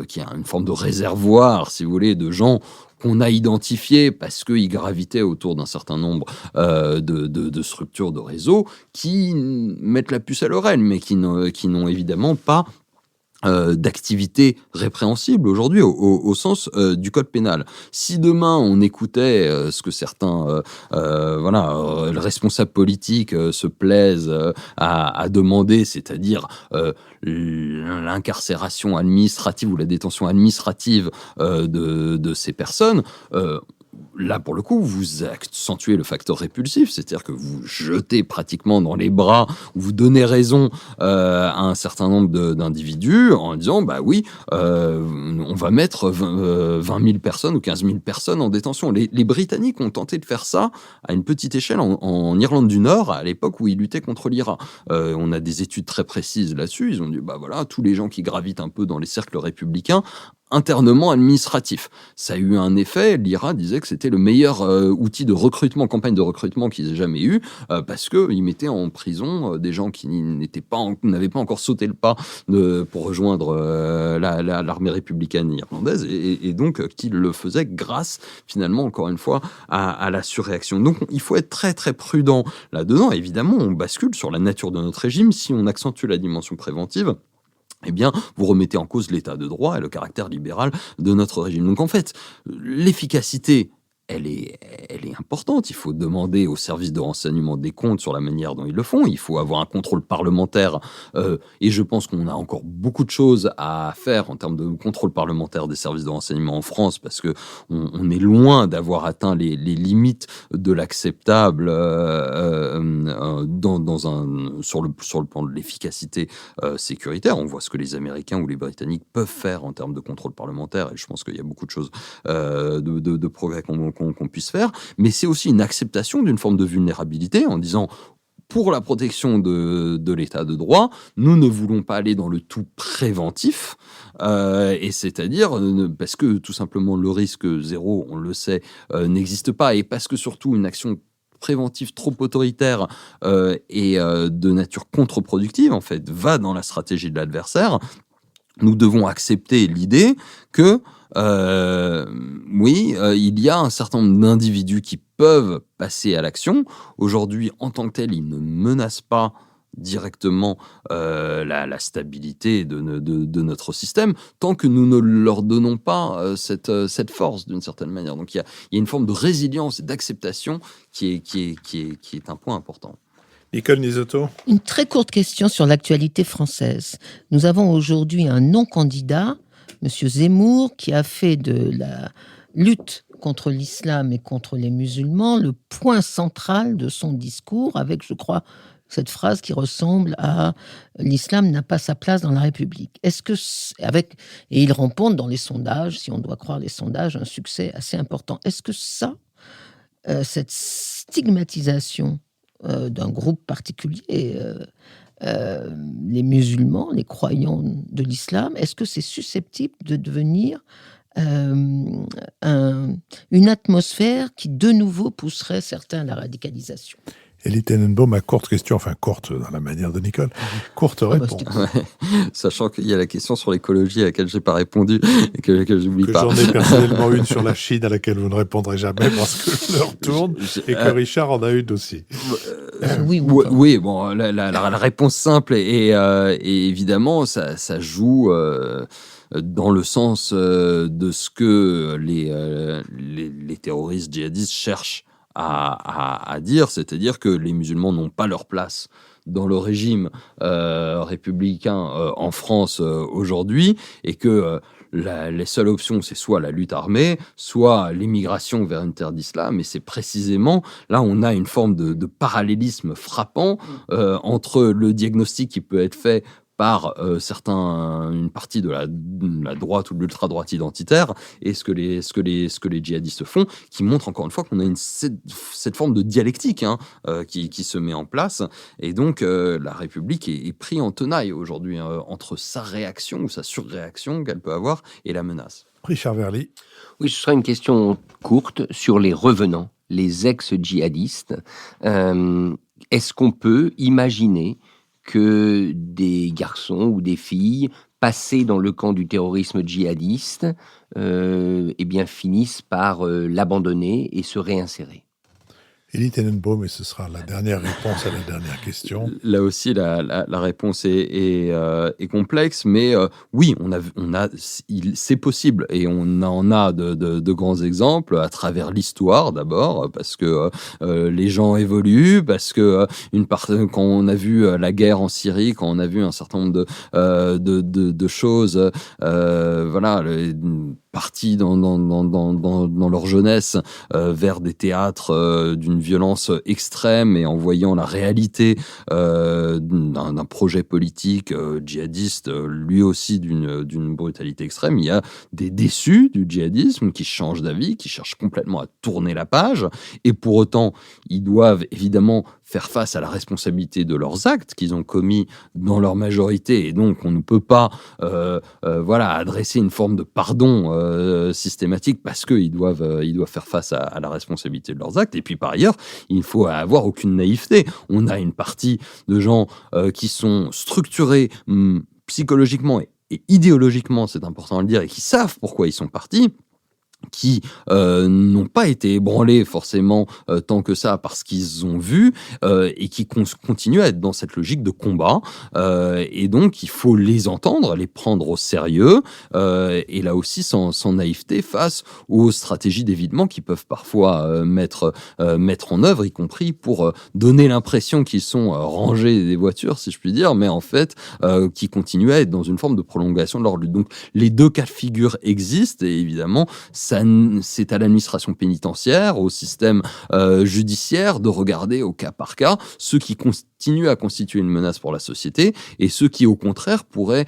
Speaker 4: qui a une forme de réservoir, si vous voulez, de gens qu'on a identifiés parce qu'ils gravitaient autour d'un certain nombre de structures de réseau qui mettent la puce à l'oreille, mais qui n'ont évidemment pas d'activité répréhensible aujourd'hui au sens du code pénal. Si demain on écoutait ce que certains responsables politiques se plaisent à demander, c'est-à-dire l'incarcération administrative ou la détention administrative de ces personnes, là, pour le coup, vous accentuez le facteur répulsif, c'est-à-dire que vous jetez pratiquement dans les bras, vous donnez raison à un certain nombre d'individus en disant, bah oui, on va mettre 20 000 personnes ou 15 000 personnes en détention. Les Britanniques ont tenté de faire ça à une petite échelle en Irlande du Nord, à l'époque où ils luttaient contre l'IRA. On a des études très précises là-dessus. Ils ont dit, bah voilà, tous les gens qui gravitent un peu dans les cercles républicains, internement administratif. Ça a eu un effet. L'IRA disait que c'était le meilleur outil de recrutement, campagne de recrutement qu'ils aient jamais eu, parce qu'ils mettaient en prison des gens qui n'avaient pas encore sauté le pas pour rejoindre l'armée républicaine irlandaise, et donc qu'ils le faisaient grâce, finalement, encore une fois, à la surréaction. Donc il faut être très très prudent là-dedans. Évidemment, on bascule sur la nature de notre régime si on accentue la dimension préventive. Eh bien, vous remettez en cause l'état de droit et le caractère libéral de notre régime. Donc en fait, l'efficacité, elle est importante. Il faut demander aux services de renseignement des comptes sur la manière dont ils le font. Il faut avoir un contrôle parlementaire. Et je pense qu'on a encore beaucoup de choses à faire en termes de contrôle parlementaire des services de renseignement en France, parce que on est loin d'avoir atteint les limites de l'acceptable sur le plan de l'efficacité sécuritaire. On voit ce que les Américains ou les Britanniques peuvent faire en termes de contrôle parlementaire, et je pense qu'il y a beaucoup de choses de progrès qu'on puisse faire, mais c'est aussi une acceptation d'une forme de vulnérabilité en disant, pour la protection de l'état de droit, nous ne voulons pas aller dans le tout préventif, et c'est-à-dire parce que tout simplement le risque zéro, on le sait, n'existe pas, et parce que surtout une action préventive trop autoritaire et de nature contre-productive, en fait, va dans la stratégie de l'adversaire. Nous devons accepter l'idée que il y a un certain nombre d'individus qui peuvent passer à l'action. Aujourd'hui, en tant que tel, ils ne menacent pas directement la stabilité de notre système, tant que nous ne leur donnons pas cette force, d'une certaine manière. Donc il y a une forme de résilience et d'acceptation qui est un point important.
Speaker 2: Nicole Nisotto.
Speaker 5: Une très courte question sur l'actualité française. Nous avons aujourd'hui un non-candidat Monsieur Zemmour, qui a fait de la lutte contre l'islam et contre les musulmans le point central de son discours, avec, je crois, cette phrase qui ressemble à « l'islam n'a pas sa place dans la République ». Est-ce que, et il remporte dans les sondages, si on doit croire les sondages, un succès assez important. Est-ce que cette stigmatisation d'un groupe particulier, les musulmans, les croyants de l'islam, est-ce que c'est susceptible de devenir une atmosphère qui, de nouveau, pousserait certains à la radicalisation?
Speaker 2: Elie Tenenbaum, ma courte question, enfin courte dans la manière de Nicole, courte réponse.
Speaker 4: Sachant qu'il y a la question sur l'écologie à laquelle je n'ai pas répondu et que j'oublie pas.
Speaker 2: J'en ai personnellement une sur la Chine à laquelle vous ne répondrez jamais parce que l'heure tourne et que Richard en a une aussi.
Speaker 4: Oui, bon, la réponse simple et évidemment, ça joue dans le sens de ce que les terroristes djihadistes cherchent à dire, c'est-à-dire que les musulmans n'ont pas leur place dans le régime républicain en France aujourd'hui, et que les seules options, c'est soit la lutte armée, soit l'émigration vers une terre d'islam. Et c'est précisément là on a une forme de parallélisme frappant entre le diagnostic qui peut être fait par une partie de la droite ou de l'ultra-droite identitaire, et ce que les djihadistes font, qui montre encore une fois qu'on a cette forme de dialectique qui se met en place. Et donc la République est prise en tenaille aujourd'hui entre sa réaction ou sa surréaction qu'elle peut avoir et la menace.
Speaker 2: Richard Verly.
Speaker 3: Oui, ce sera une question courte sur les revenants, les ex-djihadistes. Est-ce qu'on peut imaginer que des garçons ou des filles passés dans le camp du terrorisme djihadiste finissent par l'abandonner et se réinsérer?
Speaker 2: Elie Tenenbaum, et ce sera la dernière réponse à la dernière question.
Speaker 4: Là aussi, la réponse est complexe, mais oui, c'est possible, et on en a de grands exemples à travers l'histoire d'abord, parce que les gens évoluent, parce que quand on a vu la guerre en Syrie, quand on a vu un certain nombre de choses, partis dans leur jeunesse vers des théâtres d'une violence extrême, et en voyant la réalité d'un projet politique djihadiste, lui aussi d'une brutalité extrême, il y a des déçus du djihadisme qui changent d'avis, qui cherchent complètement à tourner la page, et pour autant, ils doivent évidemment faire face à la responsabilité de leurs actes qu'ils ont commis dans leur majorité, et donc on ne peut pas adresser une forme de pardon systématique, parce qu'ils doivent faire face à la responsabilité de leurs actes. Et puis par ailleurs, il ne faut avoir aucune naïveté. On a une partie de gens qui sont structurés psychologiquement et idéologiquement, c'est important de le dire, et qui savent pourquoi ils sont partis, qui n'ont pas été ébranlés forcément tant que ça par ce qu'ils ont vu, et qui continuent à être dans cette logique de combat, et donc il faut les entendre, les prendre au sérieux, et là aussi sans naïveté face aux stratégies d'évitement qui peuvent parfois mettre en œuvre, y compris pour donner l'impression qu'ils sont rangés des voitures, si je puis dire, mais en fait qui continuent à être dans une forme de prolongation de leur lutte. Donc les deux cas de figure existent, et évidemment c'est à l'administration pénitentiaire, au système judiciaire de regarder au cas par cas ceux qui continuent à constituer une menace pour la société et ceux qui, au contraire, pourraient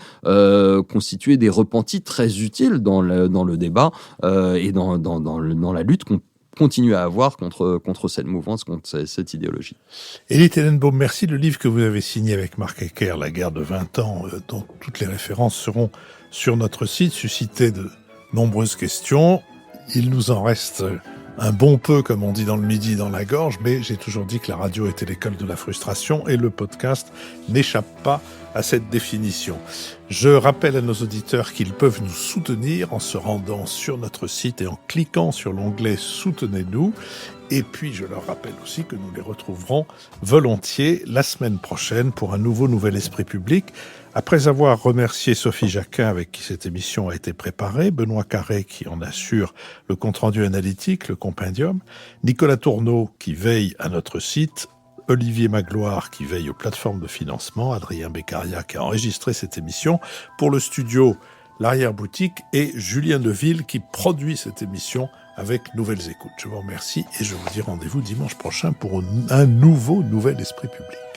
Speaker 4: constituer des repentis très utiles dans le débat et dans la lutte qu'on continue à avoir contre cette mouvance, contre cette idéologie.
Speaker 2: Elie Tenenbaum, merci. Le livre que vous avez signé avec Marc Hecker, La guerre de 20 ans, dont toutes les références seront sur notre site, suscitait de nombreuses questions. Il nous en reste un bon peu, comme on dit dans le Midi, dans la gorge, mais j'ai toujours dit que la radio était l'école de la frustration, et le podcast n'échappe pas à cette définition. Je rappelle à nos auditeurs qu'ils peuvent nous soutenir en se rendant sur notre site et en cliquant sur l'onglet « Soutenez-nous ». Et puis, je leur rappelle aussi que nous les retrouverons volontiers la semaine prochaine pour un Nouvel Esprit Public. Après avoir remercié Sophie Jacquin, avec qui cette émission a été préparée, Benoît Carré, qui en assure le compte-rendu analytique, le compendium, Nicolas Tourneau, qui veille à notre site, Olivier Magloire, qui veille aux plateformes de financement, Adrien Beccaria, qui a enregistré cette émission. Pour le studio, l'arrière-boutique, et Julien Deville qui produit cette émission avec Nouvelles Écoutes. Je vous remercie et je vous dis rendez-vous dimanche prochain pour un nouvel Esprit Public.